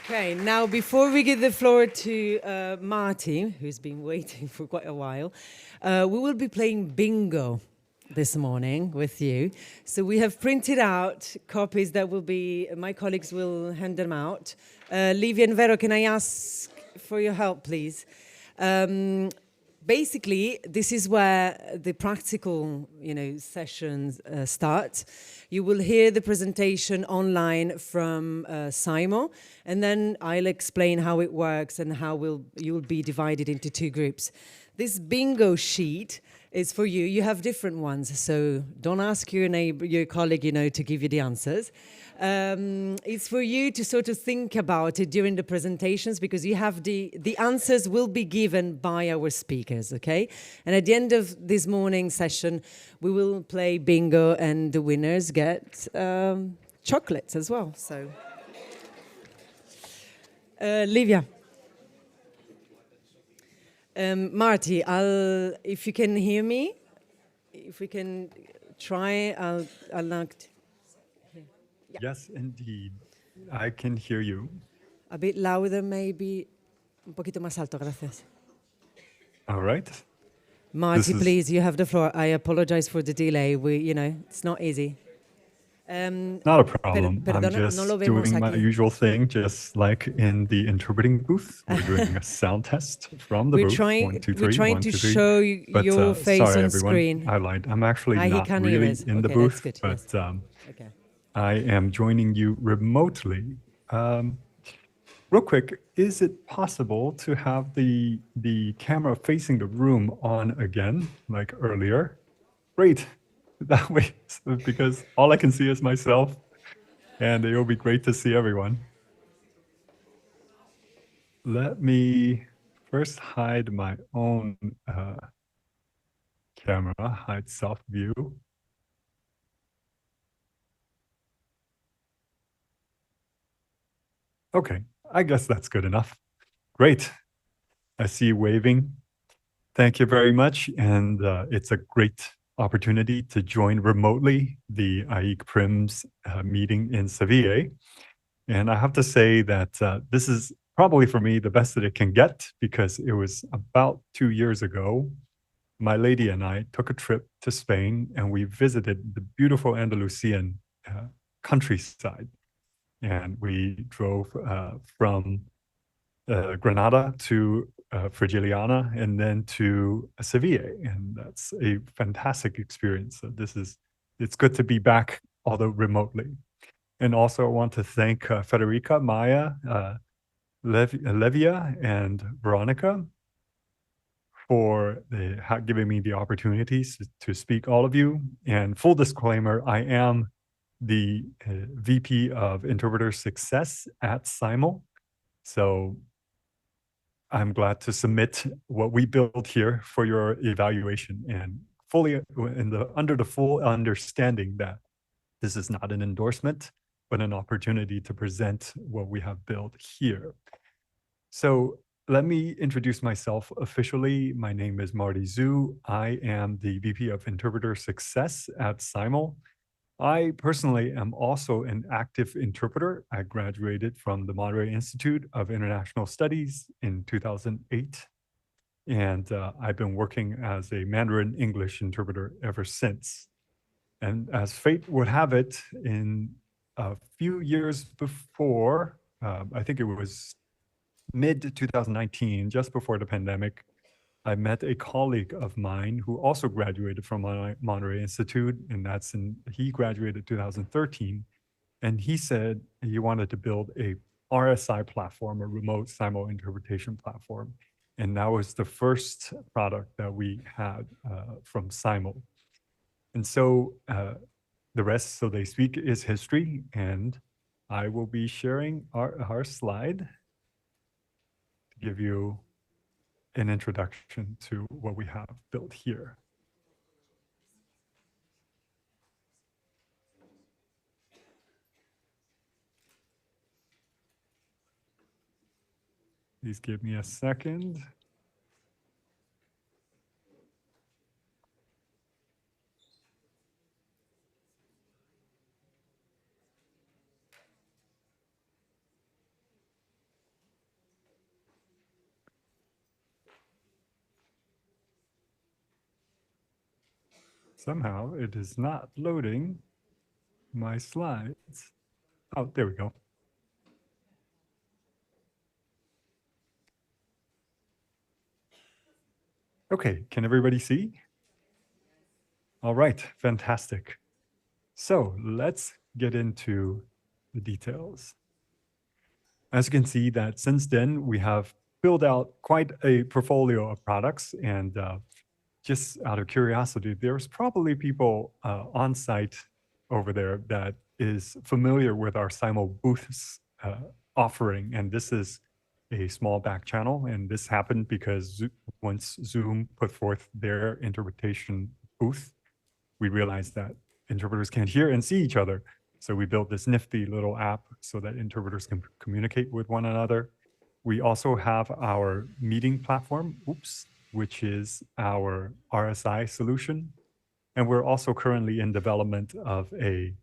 Okay, now before we give the floor to Marty, who's been waiting for quite a while, we will be playing bingo this morning with you. So we have printed out copies that will be, my colleagues will hand them out. Livia and Vero, can I ask for your help, please? Basically, this is where the practical, sessions start. You will hear the presentation online from Simo, and then I'll explain how it works and how you'll be divided into 2 groups. This bingo sheet is for you. You have different ones, so don't ask your colleague, to give you the answers. It's for you to sort of think about it during the presentations, because you have the answers will be given by our speakers, okay? And at the end of this morning session, we will play bingo, and the winners get chocolates as well. So, Livia. Marty, if you can hear me, if we can try, I'll Yes, indeed. I can hear you. A bit louder, maybe. Un poquito más alto, gracias. All right. Marty, please, you have the floor. I apologize for the delay. It's not easy. Not a problem. I'm Perdona, no lo just vemos doing my aquí. usual thing, just like in the interpreting booth. We're doing a sound test from the booth. 1, 2, 3, We're trying 1, to 2, 3. show But your face sorry, on everyone. screen. I lied. I'm actually He not can hear really us. in the Okay, that's booth, good, but yes. Okay. I am joining you remotely. Real quick, is it possible to have the camera facing the room on again, like earlier? Great. That way, because all I can see is myself, and it will be great to see everyone. Let me first hide my own camera, hide self view. Okay, I guess that's good enough. Great. I see you waving. Thank you very much. And it's a great opportunity to join remotely the AIIC PRIMS meeting in Seville. And I have to say that this is probably for me the best that it can get, because it was about 2 years ago. My lady and I took a trip to Spain, and we visited the beautiful Andalusian countryside. And we drove from Granada to Frigiliana, and then to Seville, and that's a fantastic experience. So it's good to be back, although remotely. And also I want to thank Federica, Maya, Levia, and Veronica for giving me the opportunities to speak all of you. And full disclaimer, I am the VP of Interpreter Success at SIML. So I'm glad to submit what we built here for your evaluation, and fully under the full understanding that this is not an endorsement, but an opportunity to present what we have built here. So let me introduce myself officially. My name is Marty Zhu. I am the VP of Interpreter Success at SIML. I personally am also an active interpreter. I graduated from the Monterey Institute of International Studies in 2008. And I've been working as a Mandarin English interpreter ever since. And as fate would have it, in a few years before, I think it was mid-2019, just before the pandemic, I met a colleague of mine who also graduated from Monterey Institute, and he graduated 2013. And he said he wanted to build a RSI platform, a remote simul interpretation platform. And that was the first product that we had from SIML. And so the rest, so they speak, is history. And I will be sharing our slide to give you an introduction to what we have built here. Please give me a second. Somehow it is not loading my slides. Oh, there we go. Okay, can everybody see? All right, fantastic. So let's get into the details. As you can see that since then, we have built out quite a portfolio of products, and just out of curiosity, there's probably people on site over there that is familiar with our SIML booths offering, and this is a small back channel, and this happened because once Zoom put forth their interpretation booth, we realized that interpreters can't hear and see each other. So we built this nifty little app so that interpreters can communicate with one another. We also have our meeting platform, which is our RSI solution. And we're also currently in development of a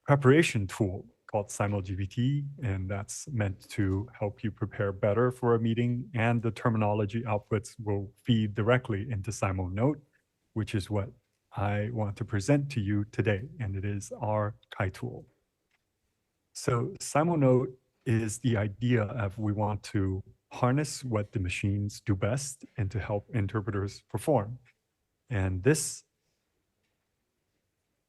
preparation tool called SimulGPT, and that's meant to help you prepare better for a meeting, and the terminology outputs will feed directly into SimulNote, which is what I want to present to you today, and it is our Kai tool. So SimulNote is the idea of we want to harness what the machines do best and to help interpreters perform. And this,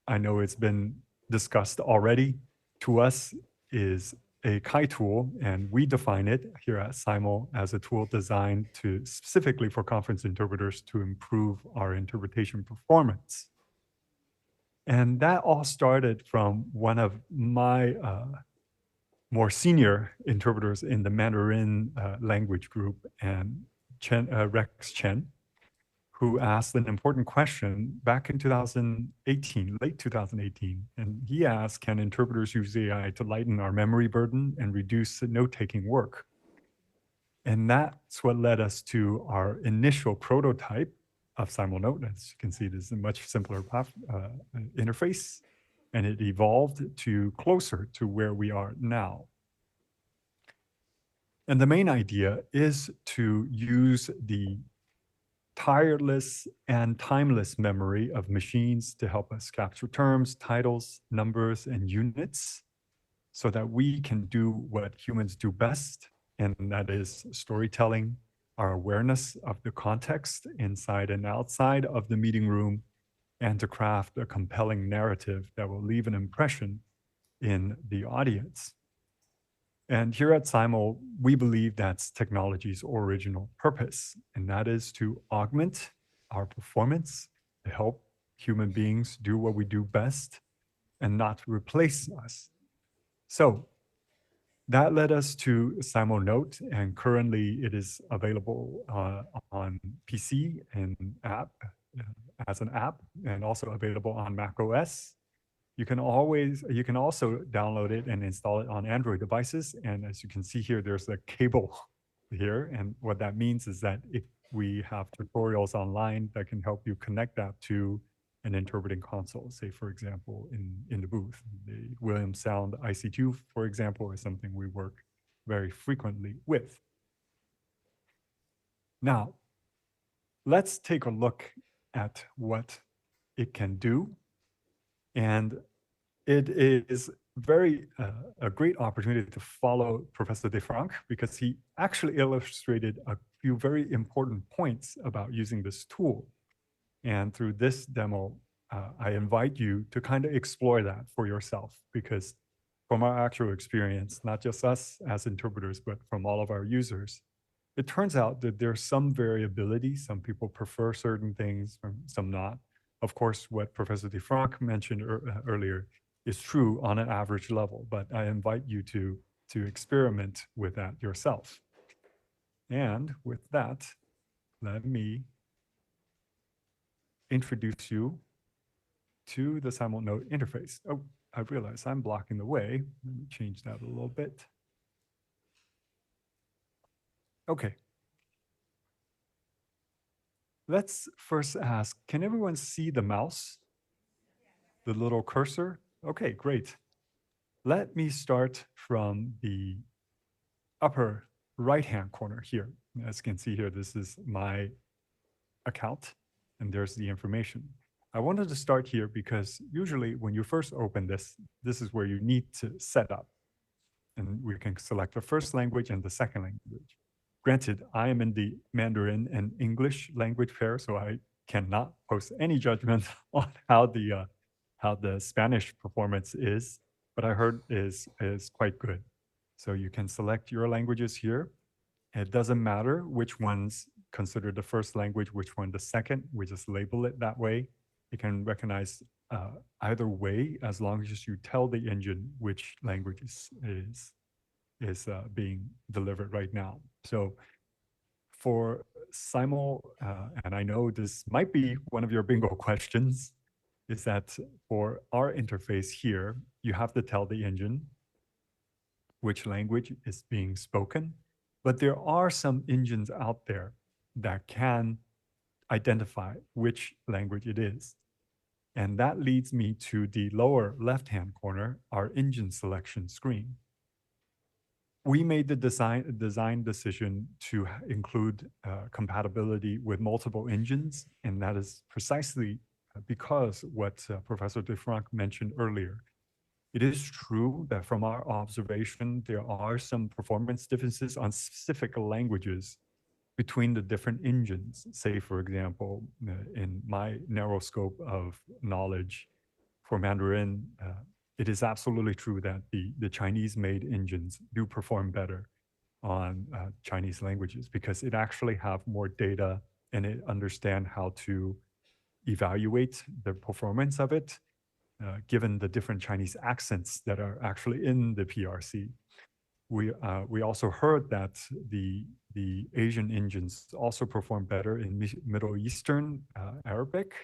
I know it's been discussed already, to us is a Kai tool, and we define it here at Simul as a tool designed to specifically for conference interpreters to improve our interpretation performance. And that all started from one of my more senior interpreters in the Mandarin language group, and Rex Chen, who asked an important question back in 2018, late 2018. And he asked, can interpreters use AI to lighten our memory burden and reduce note-taking work? And that's what led us to our initial prototype of SimulNote. As you can see, this is a much simpler interface, and it evolved to closer to where we are now. And the main idea is to use the tireless and timeless memory of machines to help us capture terms, titles, numbers, and units so that we can do what humans do best, and that is storytelling, our awareness of the context inside and outside of the meeting room, and to craft a compelling narrative that will leave an impression in the audience. And here at Simul, we believe that's technology's original purpose, and that is to augment our performance, to help human beings do what we do best, and not to replace us. So that led us to SimulNote, and currently it is available on PC and app as an app, and also available on Mac OS. You can also download it and install it on Android devices. And as you can see here, there's a cable here. And what that means is that if we have tutorials online that can help you connect that to an interpreting console, say, for example, in the booth. The Williams Sound IC2, for example, is something we work very frequently with. Now, let's take a look at what it can do. And it is a great opportunity to follow Professor DeFrank, because he actually illustrated a few very important points about using this tool. And through this demo, I invite you to kind of explore that for yourself, because from our actual experience, not just us as interpreters, but from all of our users, it turns out that there's some variability. Some people prefer certain things, some not. Of course, what Professor DeFrank mentioned earlier is true on an average level, but I invite you to experiment with that yourself. And with that, let me introduce you to the SimulNote interface. Oh, I realize I'm blocking the way. Let me change that a little bit. Okay. Let's first ask, can everyone see the mouse? The little cursor? Okay, great. Let me start from the upper right-hand corner here. As you can see here, this is my account, and there's the information. I wanted to start here because usually when you first open this, this is where you need to set up. And we can select the first language and the second language. Granted, I am in the Mandarin and English language pair, so I cannot post any judgment on how the Spanish performance is, but I heard is quite good. So you can select your languages here. It doesn't matter which one's considered the first language, which one the second. We just label it that way. It can recognize either way, as long as you tell the engine which language is being delivered right now. So for Simul, and I know this might be one of your bingo questions, is that for our interface here, you have to tell the engine which language is being spoken. But there are some engines out there that can identify which language it is. And that leads me to the lower left-hand corner, our engine selection screen. We made the design decision to include compatibility with multiple engines, and that is precisely because what Professor DeFranc mentioned earlier. It is true that from our observation, there are some performance differences on specific languages between the different engines. Say, for example, in my narrow scope of knowledge for Mandarin, it is absolutely true that the Chinese-made engines do perform better on Chinese languages because it actually have more data and it understand how to evaluate the performance of it, given the different Chinese accents that are actually in the PRC. We also heard that the Asian engines also perform better in Middle Eastern Arabic.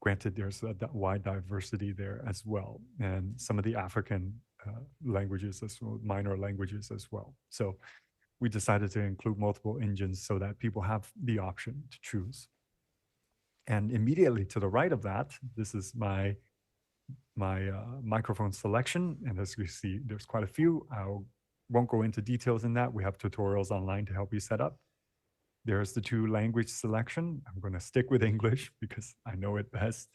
Granted, there's a wide diversity there as well, and some of the African languages as well, minor languages as well. So we decided to include multiple engines so that people have the option to choose. And immediately to the right of that, this is my microphone selection. And as you see, there's quite a few. I won't go into details in that. We have tutorials online to help you set up. There's the 2 language selection. I'm going to stick with English because I know it best.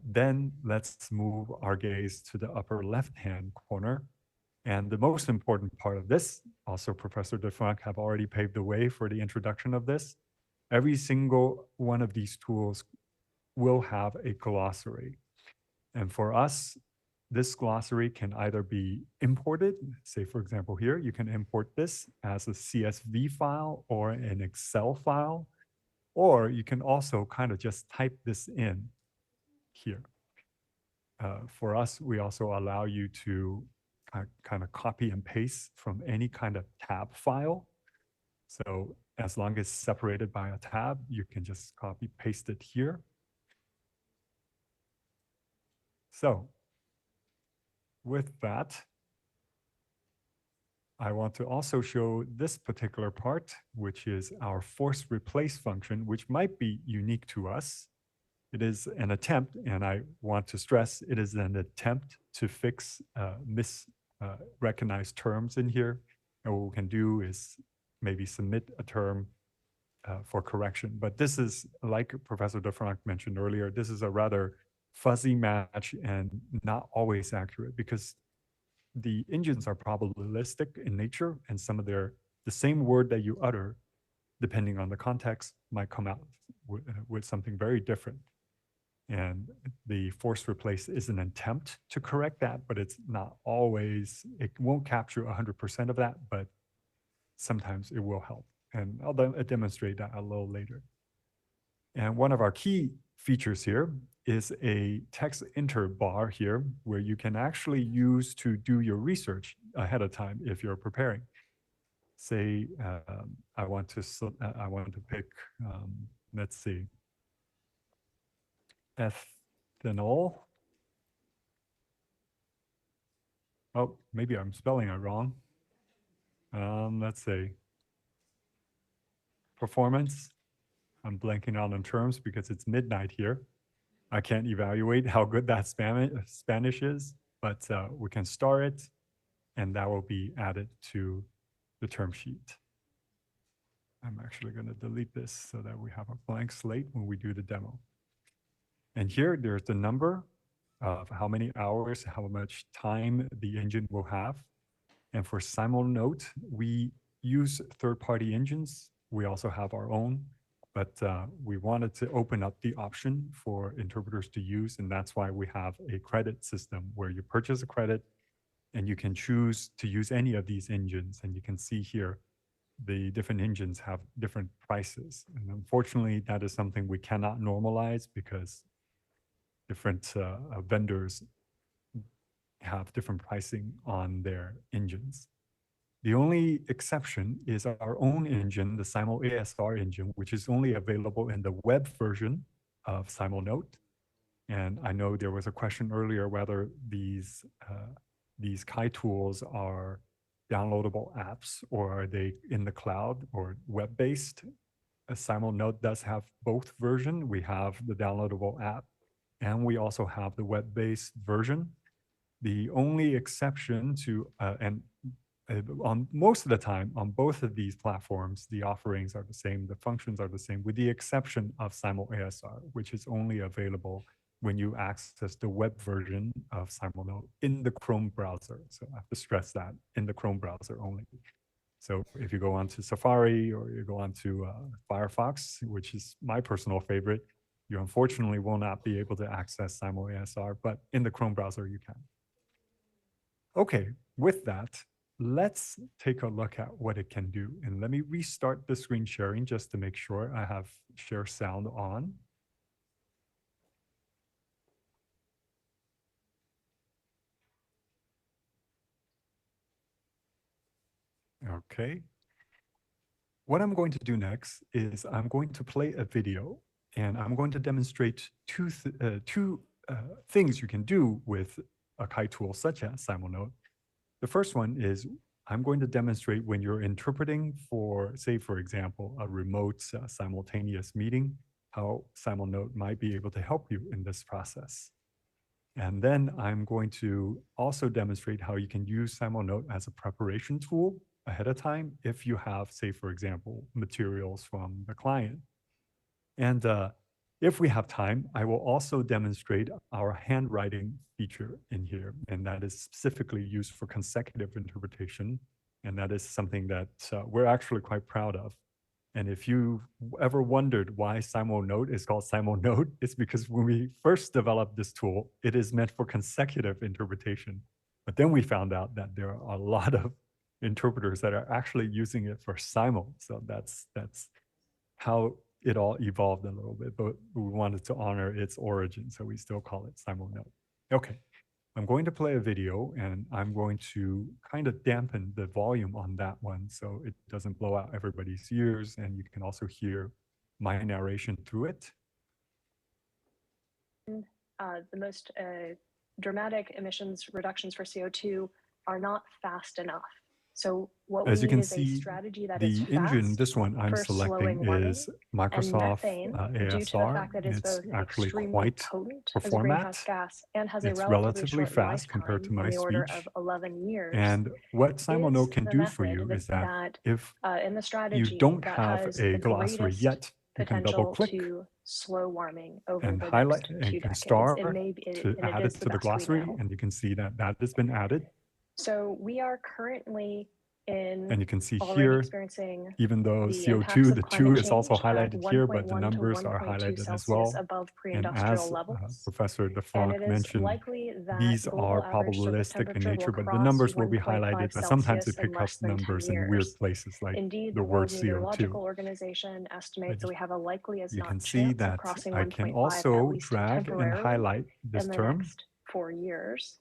Then let's move our gaze to the upper left-hand corner. And the most important part of this, also Professor DeFranc have already paved the way for the introduction of this. Every single one of these tools will have a glossary. And for us, this glossary can either be imported, say for example here, you can import this as a CSV file or an Excel file, or you can also kind of just type this in here. For us, we also allow you to kind of copy and paste from any kind of tab file. So as long as separated by a tab, you can just copy paste it here. So with that, I want to also show this particular part, which is our force replace function, which might be unique to us. It is an attempt, and I want to stress, it is an attempt to fix misrecognized terms in here. And what we can do is maybe submit a term for correction. But this is, like Professor DeFranc mentioned earlier, this is a rather fuzzy match and not always accurate because the engines are probabilistic in nature, and some of the same word that you utter, depending on the context, might come out with something very different. And the force replace is an attempt to correct that, but it's not always, it won't capture 100% of that, but sometimes it will help. And I'll demonstrate that a little later. And one of our key features here is a text enter bar here, where you can actually use to do your research ahead of time if you're preparing. Say, I want to pick, let's see, ethanol. Oh, maybe I'm spelling it wrong. Let's see, performance. I'm blanking out on terms because it's midnight here. I can't evaluate how good that Spanish is, but we can star it, and that will be added to the term sheet. I'm actually going to delete this so that we have a blank slate when we do the demo. And here, there's the number of how many hours, how much time the engine will have. And for Simulnote, we use third-party engines. We also have our own. But we wanted to open up the option for interpreters to use, and that's why we have a credit system where you purchase a credit and you can choose to use any of these engines. And you can see here, the different engines have different prices. And unfortunately, that is something we cannot normalize because different vendors have different pricing on their engines. The only exception is our own engine, the Simul ASR engine, which is only available in the web version of Simulnote. And I know there was a question earlier whether these Kai tools are downloadable apps or are they in the cloud or web-based. SimulNote does have both version. We have the downloadable app, and we also have the web-based version. The only exception to, on most of the time, on both of these platforms, the offerings are the same, the functions are the same, with the exception of SimulASR, which is only available when you access the web version of SimulNote in the Chrome browser. So I have to stress that, in the Chrome browser only. So if you go onto Safari or you go onto Firefox, which is my personal favorite, you unfortunately will not be able to access SimulASR, but in the Chrome browser you can. Okay, with that, let's take a look at what it can do. And let me restart the screen sharing just to make sure I have share sound on. Okay. What I'm going to do next is I'm going to play a video, and I'm going to demonstrate two things you can do with a Kai tool such as SimulNote. The first one is I'm going to demonstrate when you're interpreting for, say, for example, a remote simultaneous meeting, how SimulNote might be able to help you in this process. And then I'm going to also demonstrate how you can use SimulNote as a preparation tool ahead of time if you have, say, for example, materials from the client. And if we have time, I will also demonstrate our handwriting feature in here, and that is specifically used for consecutive interpretation. And that is something that we're actually quite proud of. And if you ever wondered why SimulNote is called SimulNote, it's because when we first developed this tool, it is meant for consecutive interpretation. But then we found out that there are a lot of interpreters that are actually using it for simul. So that's how it all evolved a little bit, but we wanted to honor its origin, so we still call it SimulNote. Okay, I'm going to play a video, and I'm going to kind of dampen the volume on that one so it doesn't blow out everybody's ears, and you can also hear my narration through it. The most dramatic emissions reductions for CO2 are not fast enough. So what As we you can need is a see, strategy that the is engine, fast this one I'm for selecting slowing warming, is and Microsoft methane, due to the ASR. fact that it's It's both actually extremely quite potent for as a greenhouse format. gas and has a It's relatively relatively short fast compared to lifetime my on the order speech. of 11 years. And what SimulNote can the do for method you is that if in the you strategy don't that have has a the glossary greatest yet, you can double potential click to slow warming over and the highlight next and 2 you can decades. star It may be, to and it add is it the to the best we glossary, know. and you can see that that has been added. So we are currently And you can see already here, experiencing even though the CO2, impacts of the climate 2 is also change at highlighted here, but the 1.1 to numbers are 1.2 highlighted as Celsius well. above And pre-industrial as levels. Professor And DeFranc it is mentioned, likely that these global are average surface probabilistic in temperature nature, will but the cross numbers will be 1.5 highlighted, but sometimes they Celsius in pick up less than 10 numbers in years. weird places like Indeed, the the word World CO2. Meteorological Organization estimates that we have a likely as You not can see chance of that crossing I can 1.5 at also least drag and temporarily highlight this in the term, next 4 years.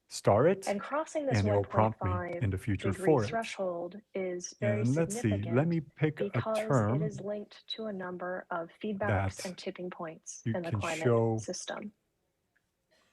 star it, And crossing this and it will prompt me 1.5 in the future degree for it. threshold is very And let's see, significant let me pick a because it term is linked to a number of feedbacks that and tipping points you in the can climate show system.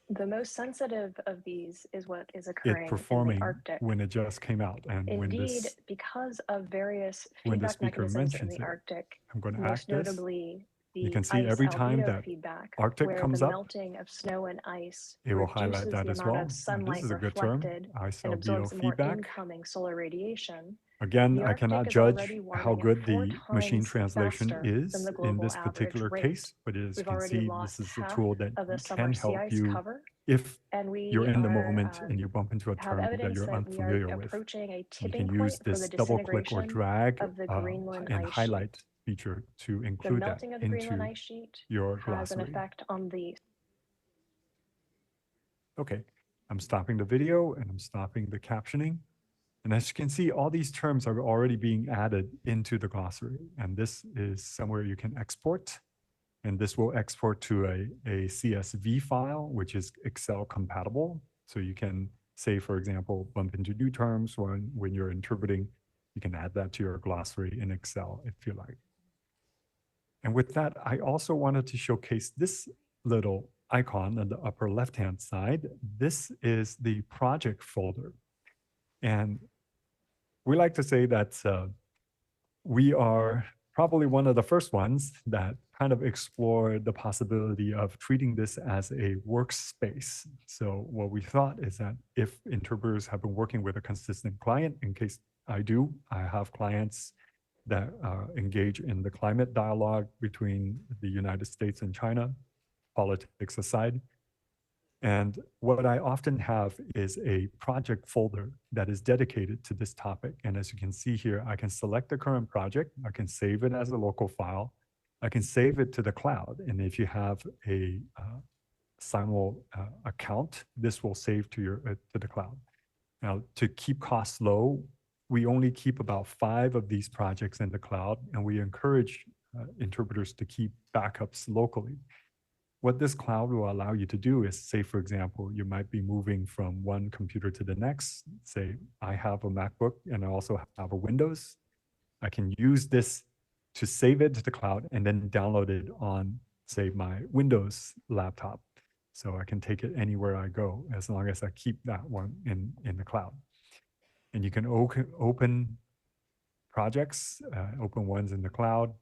The most sensitive of these is what is it occurring in the performing Arctic. when it just came out. And Indeed, because of various when the feedback speaker mechanisms in mentions the it, Arctic, I'm going to most act this. notably You the can see ice every time albedo that feedback, Arctic where comes the up, melting of snow and ice it will reduces highlight that the as amount well. of And sunlight this is a good term, reflected ice and absorbs albedo more feedback. incoming solar radiation. Again, The I cannot Arctic is judge already how warming good at 4 the machine times translation faster than is the in global this average particular rate. case, but as you We've can already see, lost this is a half tool that of the summer can sea help ice you cover, if and we you're in the are, moment and you bump into a have term that evidence you're that we are unfamiliar with. approaching a You tipping can point use for the this double click or disintegration drag of the Greenland and ice highlight sheet. feature to The include that melting of the Greenland into ice sheet your has an glossary. effect on the. Okay, I'm stopping the video and I'm stopping the captioning. And as you can see, all these terms are already being added into the glossary. And this is somewhere you can export. And this will export to a CSV file, which is Excel compatible. So you can say, for example, bump into new terms when you're interpreting, you can add that to your glossary in Excel if you like. And with that, I also wanted to showcase this little icon on the upper left-hand side. This is the project folder. And we like to say that we are probably one of the first ones that kind of explored the possibility of treating this as a workspace. So what we thought is that if interpreters have been working with a consistent client, in case I do, I have clients that engage in the climate dialogue between the United States and China, politics aside. And what I often have is a project folder that is dedicated to this topic. And as you can see here, I can select the current project. I can save it as a local file. I can save it to the cloud. And if you have a Simul account, this will save to the cloud. Now, to keep costs low, we only keep about 5 of these projects in the cloud, and we encourage interpreters to keep backups locally. What this cloud will allow you to do is, say, for example, you might be moving from one computer to the next. Say, I have a MacBook and I also have a Windows. I can use this to save it to the cloud and then download it on, say, my Windows laptop. So I can take it anywhere I go as long as I keep that one in the cloud. And you can open projects, open ones in the cloud.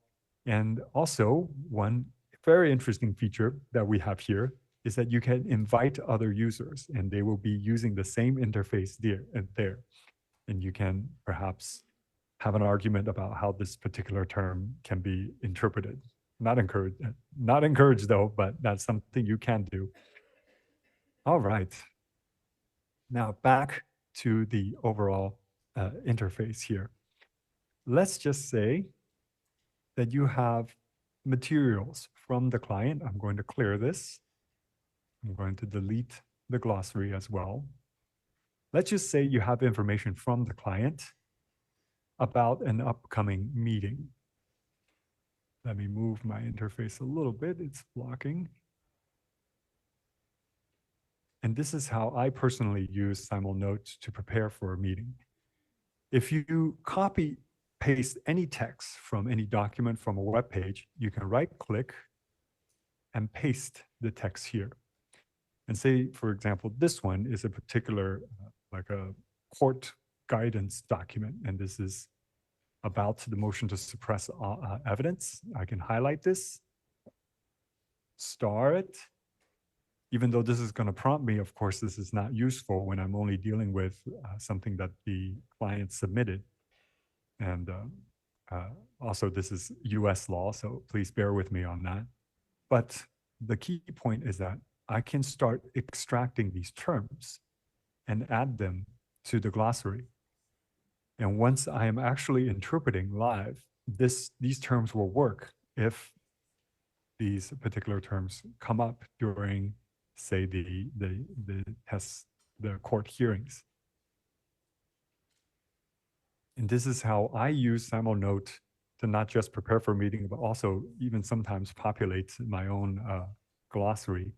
And also one very interesting feature that we have here is that you can invite other users and they will be using the same interface there. And you can perhaps have an argument about how this particular term can be interpreted. Not encouraged though, but that's something you can do. All right. Now back to the overall interface here. Let's just say that you have materials from the client. I'm going to clear this. I'm going to delete the glossary as well. Let's just say you have information from the client about an upcoming meeting. Let me move my interface a little bit. It's blocking. And this is how I personally use Simul Notes to prepare for a meeting. If you copy paste any text from any document from a web page, you can right-click and paste the text here. And say, for example, this one is a particular, like a court guidance document, and this is about the motion to suppress evidence. I can highlight this, star it. Even though this is going to prompt me, of course, this is not useful when I'm only dealing with something that the client submitted. And also, this is US law, so please bear with me on that. But the key point is that I can start extracting these terms and add them to the glossary. And once I am actually interpreting live, these terms will work if these particular terms come up during, say, the court hearings. And this is how I use Simul Note to not just prepare for a meeting, but also even sometimes populate my own glossary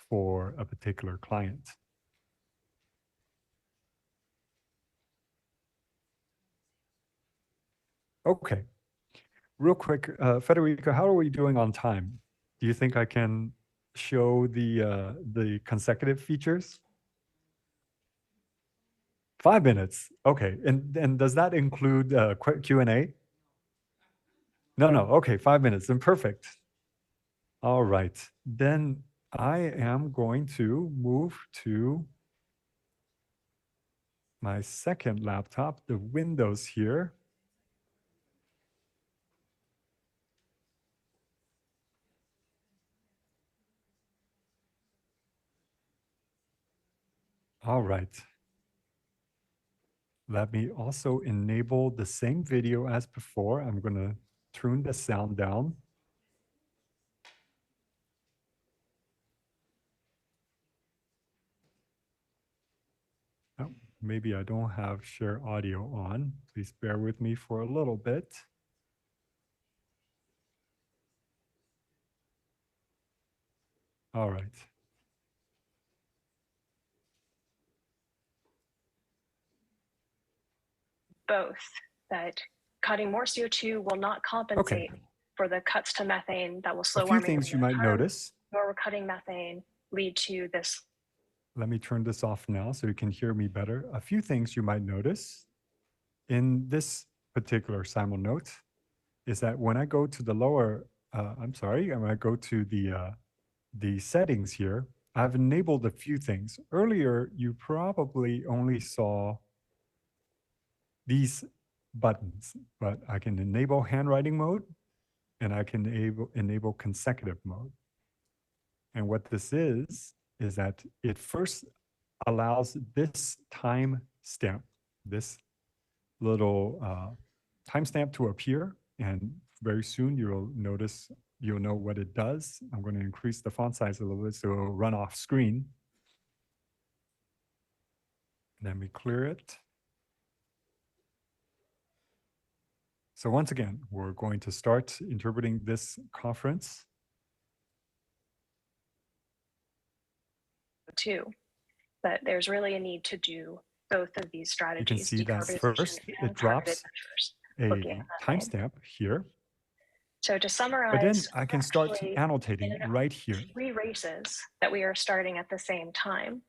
for a particular client. Okay, real quick, Federica, how are we doing on time? Do you think I can show the consecutive features? 5 minutes, okay. And does that include Q&A? No, okay, 5 minutes, then perfect. All right, then I am going to move to my second laptop, the Windows here. All right. Let me also enable the same video as before. I'm going to turn the sound down. Oh, maybe I don't have share audio on. Please bear with me for a little bit. All right. Both, that cutting more CO2 will not compensate for the cuts to methane that will slow warming. A few things you might notice. Nor cutting methane lead to this. Let me turn this off now so you can hear me better. A few things you might notice in this particular Simul Note is that when I go to the lower, when I go to the settings here, I've enabled a few things. Earlier, you probably only saw these buttons, but I can enable handwriting mode and I can enable consecutive mode. And what this is that it first allows this time stamp, this little timestamp to appear. And very soon you'll notice, you'll know what it does. I'm going to increase the font size a little bit so it'll run off screen. Let me clear it. So once again, we're going to start interpreting this conference. Too, but there's really a need to do both of these strategies. You can see that first it drops a timestamp here. So to summarize, but then I can start annotating right here. 3 races that we are starting at the same time.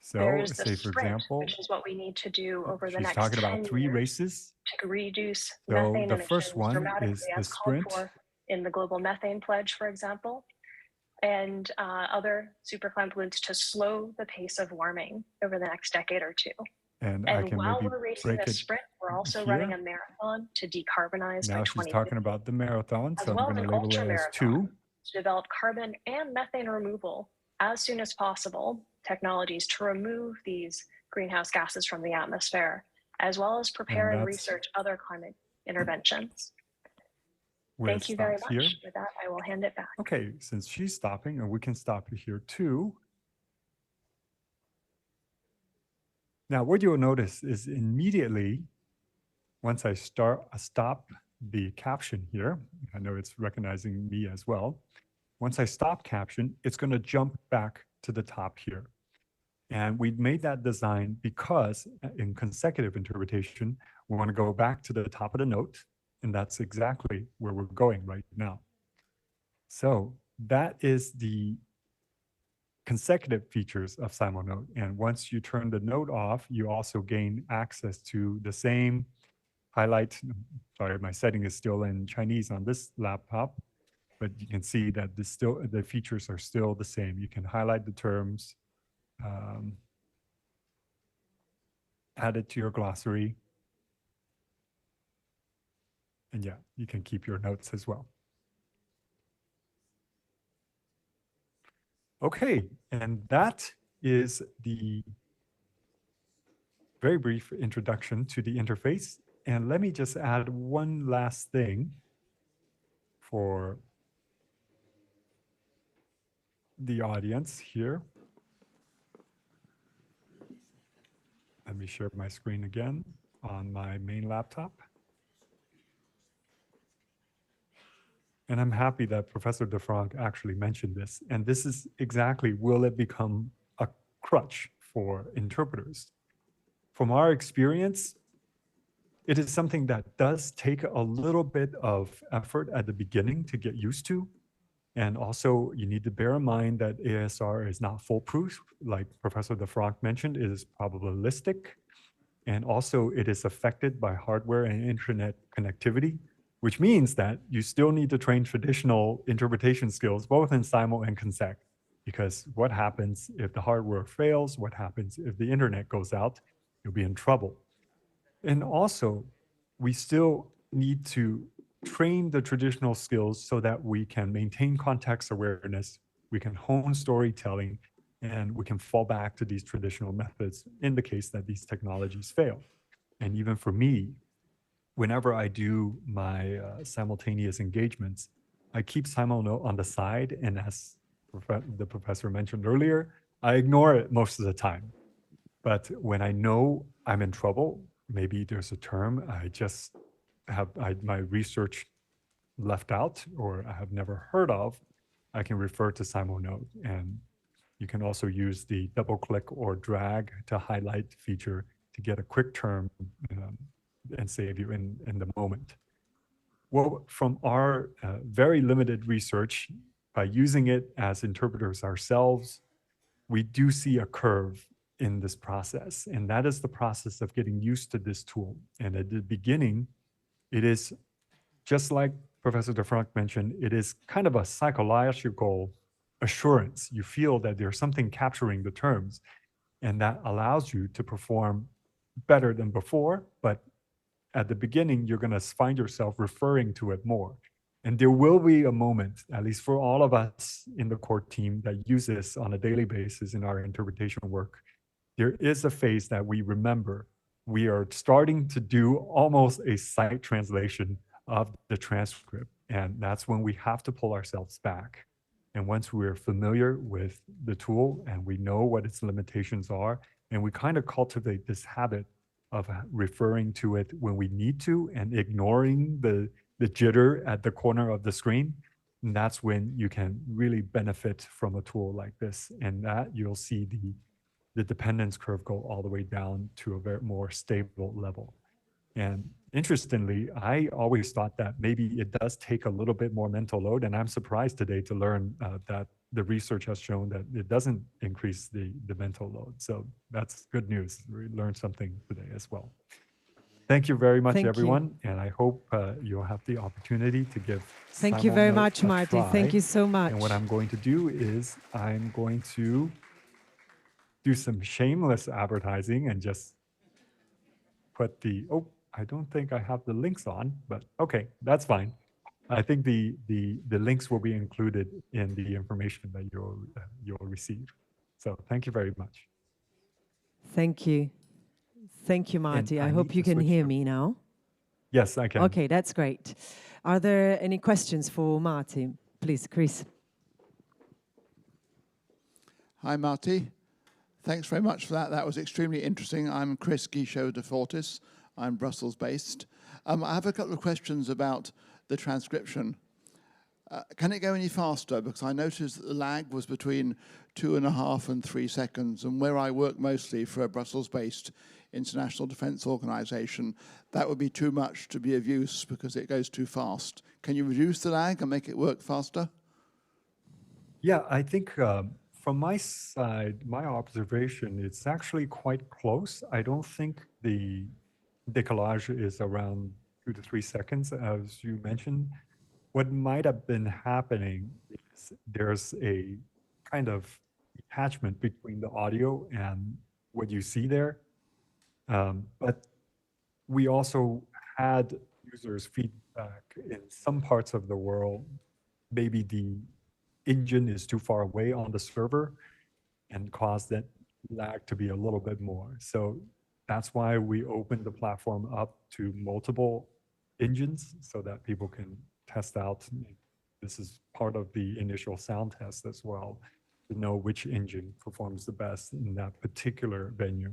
So there's the say, for sprint, example, which is what we need to do over the she's next talking 10 about 3 years races. to reduce So methane the emissions first one dramatically is the as called sprint. for in the Global Methane Pledge, for example, and other superclimate pollutants to slow the pace of warming over the next decade or 2. And I can while maybe we're racing break this it sprint, we're also here. running a marathon to decarbonize Now by she's 2050, talking about the marathon, as so well I'm as going an to label it as ultra-marathon 2. to develop carbon and methane removal as soon as possible technologies to remove these greenhouse gases from the atmosphere, as well as prepare and research other climate interventions. Thank you very much. Here. With that, I will hand it back. Okay, since she's stopping, and we can stop here too. Now, what you'll notice is immediately, once I stop the caption here, I know it's recognizing me as well. Once I stop caption, it's going to jump back to the top here. And we made that design because in consecutive interpretation, we want to go back to the top of the note, and that's exactly where we're going right now. So that is the consecutive features of SimoNote. And once you turn the note off, you also gain access to the same highlight. Sorry, my setting is still in Chinese on this laptop, but you can see that the features are still the same. You can highlight the terms, add it to your glossary. And yeah, you can keep your notes as well. Okay, and that is the very brief introduction to the interface. And let me just add one last thing for the audience here. Let me share my screen again on my main laptop. And I'm happy that Professor DeFranc actually mentioned this. And this is exactly, will it become a crutch for interpreters? From our experience, it is something that does take a little bit of effort at the beginning to get used to. And also, you need to bear in mind that ASR is not foolproof. Like Professor DeFranc mentioned, it is probabilistic. And also, it is affected by hardware and internet connectivity, which means that you still need to train traditional interpretation skills, both in Simo and Consec, because what happens if the hardware fails? What happens if the internet goes out? You'll be in trouble. And also, we still need to train the traditional skills so that we can maintain context awareness, we can hone storytelling, and we can fall back to these traditional methods in the case that these technologies fail. And even for me, whenever I do my simultaneous engagements, I keep SimoNote on the side, and as the professor mentioned earlier, I ignore it most of the time. But when I know I'm in trouble, maybe there's a term I just have my research left out or I have never heard of, I can refer to SimoNote. And you can also use the double click or drag to highlight feature to get a quick term and save you in the moment. Well, from our very limited research, by using it as interpreters ourselves, we do see a curve in this process. And that is the process of getting used to this tool. And at the beginning, it is just like Professor DeFranc mentioned, it is kind of a psychological assurance. You feel that there's something capturing the terms, and that allows you to perform better than before. But at the beginning, you're going to find yourself referring to it more. And there will be a moment, at least for all of us in the core team that use this on a daily basis in our interpretation work, there is a phase that we remember. We are starting to do almost a sight translation of the transcript. And that's when we have to pull ourselves back. And once we're familiar with the tool and we know what its limitations are, and we kind of cultivate this habit of referring to it when we need to and ignoring the jitter at the corner of the screen, and that's when you can really benefit from a tool like this. And that you'll see the dependence curve go all the way down to a very more stable level. And interestingly, I always thought that maybe it does take a little bit more mental load, and I'm surprised today to learn that the research has shown that it doesn't increase the mental load. So that's good news. We learned something today as well. Thank you very much, everyone, and I hope you'll have the opportunity to give Thank you very much, Marty. Thank you so much. And what I'm going to do is I'm going to do some shameless advertising and just put the, oh, I don't think I have the links on, but okay, that's fine. I think the links will be included in the information that you'll receive. So thank you very much. Thank you. Thank you, Marty. I hope you can hear me now. Yes, I can. Okay, that's great. Are there any questions for Marty? Please, Chris. Hi, Marty. Thanks very much for that. That was extremely interesting. I'm Chris Guichot de Fortis. I'm Brussels-based. I have a couple of questions about the transcription. Can it go any faster? Because I noticed that the lag was between 2.5 and 3 seconds. And where I work mostly for a Brussels-based international defense organization, that would be too much to be of use because it goes too fast. Can you reduce the lag and make it work faster? Yeah, I think from my side, my observation, it's actually quite close. I don't think the décalage is around 2 to 3 seconds, as you mentioned. What might have been happening is there's a kind of attachment between the audio and what you see there. But we also had users' feedback in some parts of the world. Maybe the engine is too far away on the server and caused that lag to be a little bit more. So that's why we opened the platform up to multiple engines so that people can test out. This is part of the initial sound test as well, to know which engine performs the best in that particular venue.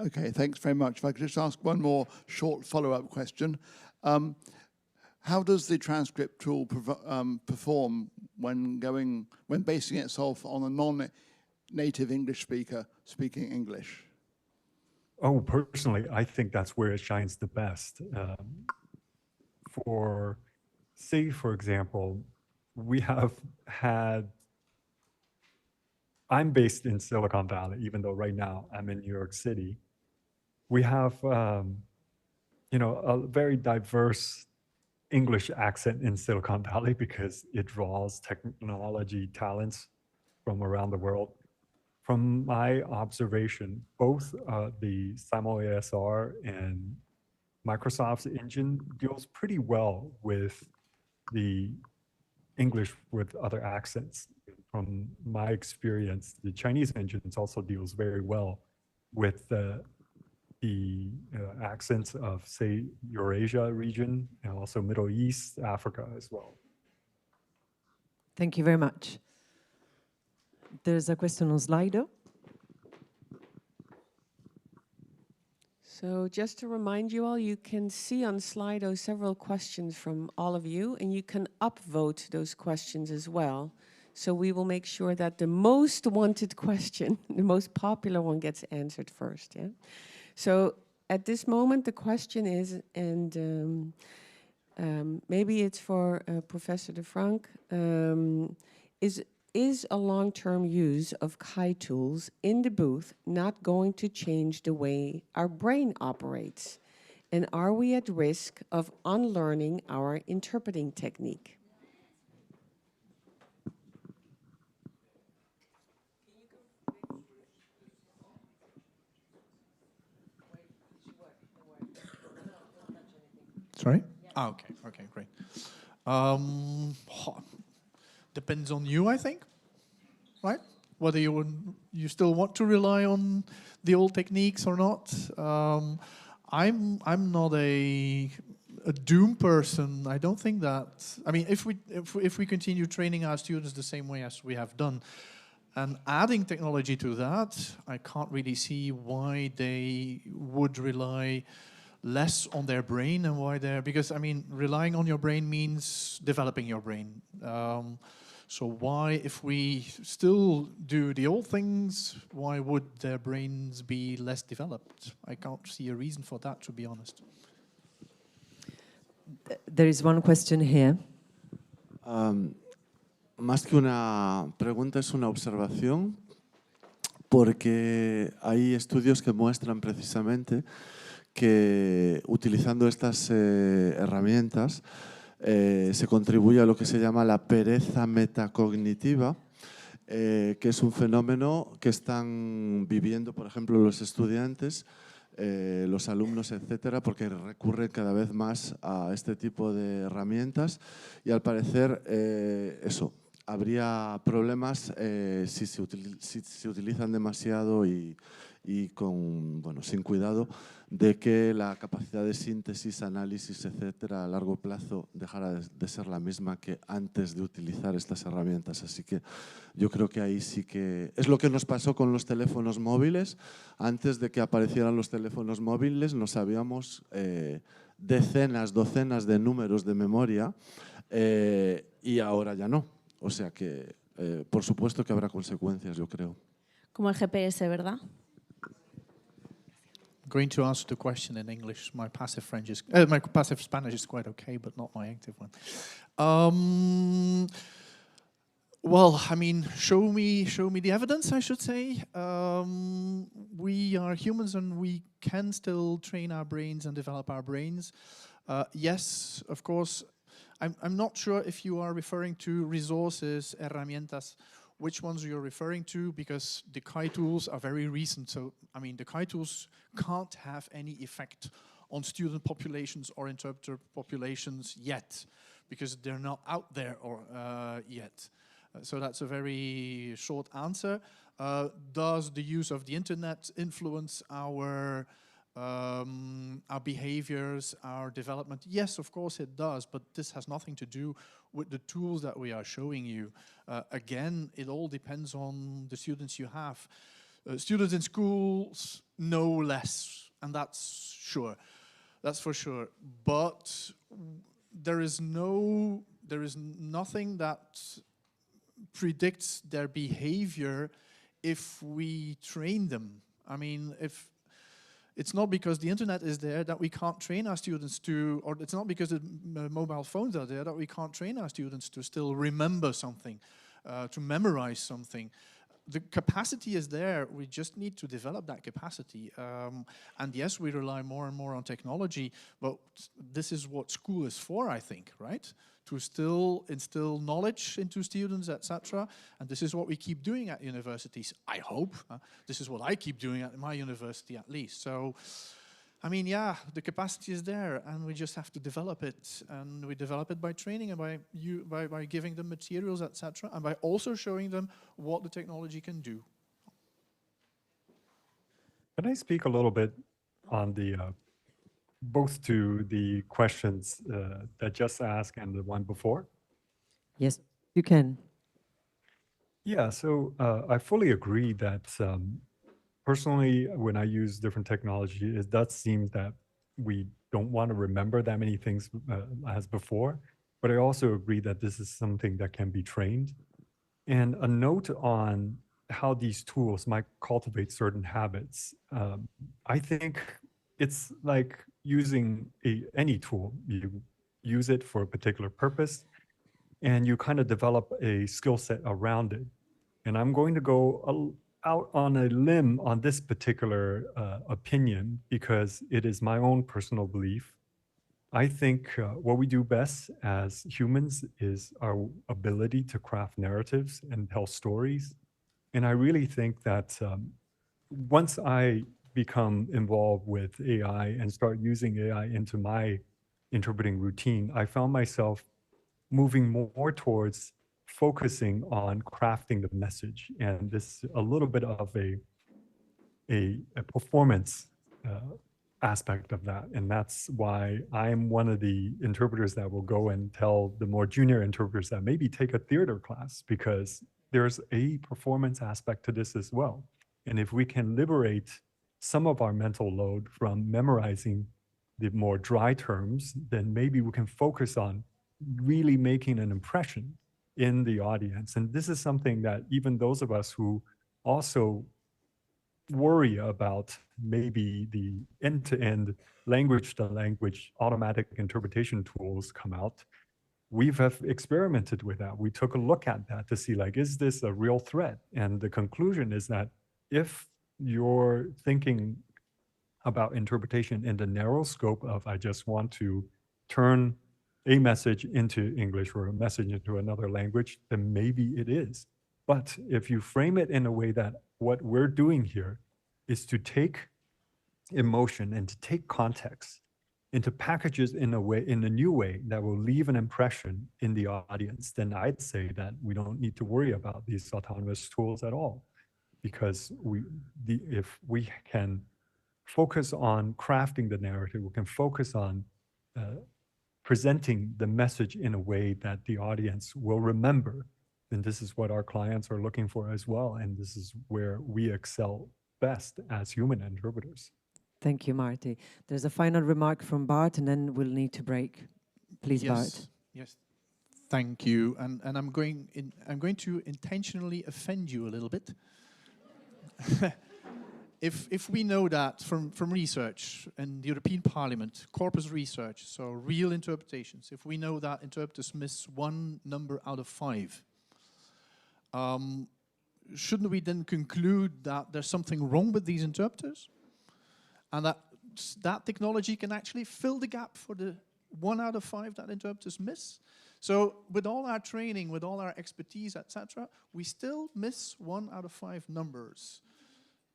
Okay, thanks very much. If I could just ask one more short follow-up question. How does the transcript tool perform when basing itself on a non-native English speaker speaking English? Oh, personally, I think that's where it shines the best. Say, for example, we have had, I'm based in Silicon Valley, even though right now I'm in New York City. We have, a very diverse English accent in Silicon Valley because it draws technology talents from around the world. From my observation, both the SimulASR and Microsoft's engine deals pretty well with the English with other accents. From my experience, the Chinese engines also deals very well with the accents of, say, Eurasia region and also Middle East, Africa as well. Thank you very much. There's a question on Slido. So just to remind you all, you can see on Slido several questions from all of you, and you can upvote those questions as well. So we will make sure that the most wanted question, the most popular one, gets answered first. Yeah. So at this moment, the question is, and maybe it's for Professor DeFranc, is a long-term use of Kai tools in the booth not going to change the way our brain operates? And are we at risk of unlearning our interpreting technique? Sorry? Ah, okay, okay, great. Depends on you, I think, right? Whether you still want to rely on the old techniques or not. I'm not a doom person. I don't think that. I mean, if we continue training our students the same way as we have done, and adding technology to that, I can't really see why they would rely less on their brain and why they're, because I mean, relying on your brain means developing your brain. So why, if we still do the old things, why would their brains be less developed? I can't see a reason for that, to be honest. There is one question here. Más que una pregunta, es una observación, porque hay estudios que muestran precisamente que utilizando estas herramientas se contribuye a lo que se llama la pereza metacognitiva, que es un fenómeno que están viviendo, por ejemplo, los estudiantes, los alumnos, etcétera, porque recurren cada vez más a este tipo de herramientas y al parecer habría problemas si se utilizan demasiado y sin cuidado, de que la capacidad de síntesis, análisis, etcétera, a largo plazo dejara de ser la misma que antes de utilizar estas herramientas. Así que yo creo que ahí sí que es lo que nos pasó con los teléfonos móviles. Antes de que aparecieran los teléfonos móviles nos sabíamos decenas, docenas de números de memoria y ahora ya no. O sea que por supuesto que habrá consecuencias, yo creo. Como el GPS, ¿verdad? Going to answer the question in English. My passive Spanish is quite okay, but not my active one. Well, I mean, show me the evidence, I should say. We are humans and we can still train our brains and develop our brains. Yes, of course. I'm not sure if you are referring to resources, herramientas, which ones you're referring to, because the Kai tools are very recent. So, I mean, the Kai tools can't have any effect on student populations or interpreter populations yet, because they're not out there yet. So that's a very short answer. Does the use of the internet influence our behaviors, our development? Yes, of course it does, but this has nothing to do with the tools that we are showing you. Again, it all depends on the students you have. Students in schools know less, and that's for sure. But there is nothing that predicts their behavior if we train them. I mean, it's not because the internet is there that we can't train our students to, or it's not because the mobile phones are there that we can't train our students to still remember something, to memorize something. The capacity is there, we just need to develop that capacity. And yes, we rely more and more on technology, but this is what school is for, I think, right? To still instill knowledge into students, etc. And this is what we keep doing at universities, I hope. This is what I keep doing at my university, at least. So, I mean, yeah, the capacity is there, and we just have to develop it. And we develop it by training and by giving them materials, etc. And by also showing them what the technology can do. Can I speak a little bit on the both to the questions that just asked and the one before? Yes, you can. Yeah, so I fully agree that personally, when I use different technology, it does seem that we don't want to remember that many things as before, but I also agree that this is something that can be trained. And a note on how these tools might cultivate certain habits. I think it's like using any tool. You use it for a particular purpose, and you kind of develop a skill set around it. And I'm going to go out on a limb on this particular opinion because it is my own personal belief. I think what we do best as humans is our ability to craft narratives and tell stories. And I really think that once I become involved with AI and start using AI into my interpreting routine, I found myself moving more towards focusing on crafting the message. And this a little bit of a performance aspect of that. And that's why I'm one of the interpreters that will go and tell the more junior interpreters that maybe take a theater class, because there's a performance aspect to this as well. And if we can liberate some of our mental load from memorizing the more dry terms, then maybe we can focus on really making an impression in the audience. And this is something that even those of us who also worry about maybe the end-to-end language-to-language automatic interpretation tools come out, we've experimented with that. We took a look at that to see, like, is this a real threat? And the conclusion is that if you're thinking about interpretation in the narrow scope of, I just want to turn a message into English or a message into another language, then maybe it is. But if you frame it in a way that what we're doing here is to take emotion and to take context into packages in a new way that will leave an impression in the audience, then I'd say that we don't need to worry about these autonomous tools at all. Because if we can focus on crafting the narrative, we can focus on presenting the message in a way that the audience will remember, then this is what our clients are looking for as well. And this is where we excel best as human interpreters. Thank you, Marty. There's a final remark from Bart, and then we'll need to break. Please, Bart. Yes. Thank you. And I'm going to intentionally offend you a little bit. If we know that from research in the European Parliament, corpus research, so real interpretations, if we know that interpreters miss one number out of 5, shouldn't we then conclude that there's something wrong with these interpreters? And that technology can actually fill the gap for the 1 out of 5 that interpreters miss? So with all our training, with all our expertise, etc., we still miss 1 out of 5 numbers.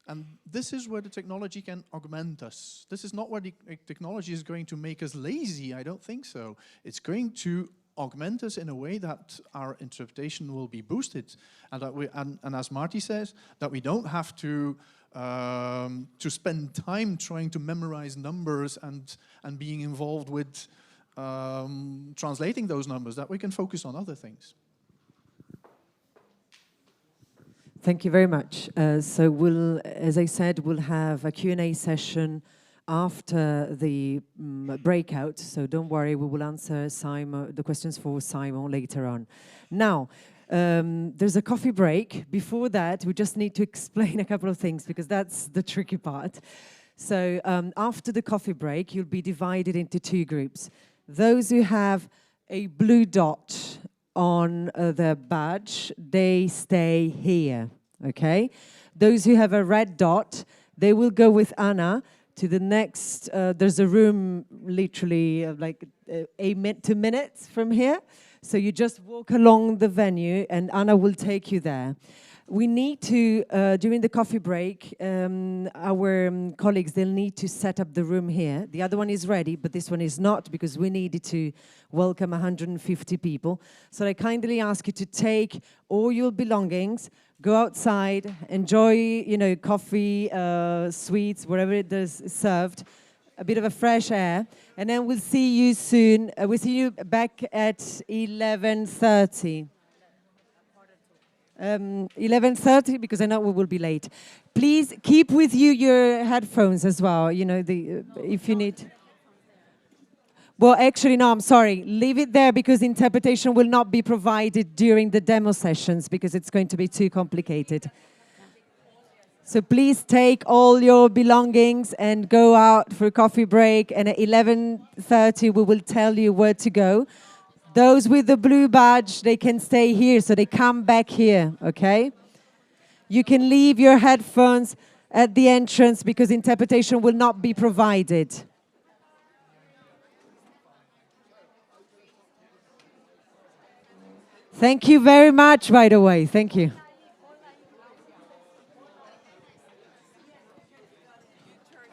And this is where the technology can augment us. This is not where the technology is going to make us lazy. I don't think so. It's going to augment us in a way that our interpretation will be boosted, and that and as Marty says, that we don't have to spend time trying to memorize numbers and being involved with translating those numbers. That we can focus on other things. Thank you very much. So we'll, as I said, we'll have a Q&A session after the breakout. So don't worry, we will answer the questions for Simon later on. Now, there's a coffee break. Before that, we just need to explain a couple of things because that's the tricky part. So after the coffee break, you'll be divided into 2 groups. Those who have a blue dot on their badge, they stay here, okay? Those who have a red dot, they will go with Anna to the next, there's a room literally like 2 minutes from here. So you just walk along the venue and Anna will take you there. We need to, during the coffee break, our colleagues, they'll need to set up the room here. The other one is ready, but this one is not because we needed to welcome 150 people. So I kindly ask you to take all your belongings, go outside, enjoy, you know, coffee, sweets, whatever it is served, a bit of a fresh air, and then we'll see you soon. We'll see you back at 11:30. 11:30, because I know we will be late. Please keep with you your headphones as well, you know, if you need. Well, actually, no, I'm sorry. Leave it there because interpretation will not be provided during the demo sessions because it's going to be too complicated. So please take all your belongings and go out for a coffee break. And at 11:30, we will tell you where to go. Those with the blue badge, they can stay here, so they come back here, okay? You can leave your headphones at the entrance because interpretation will not be provided. Thank you very much, by the way. Thank you. Turned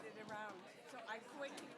it around, so I quickly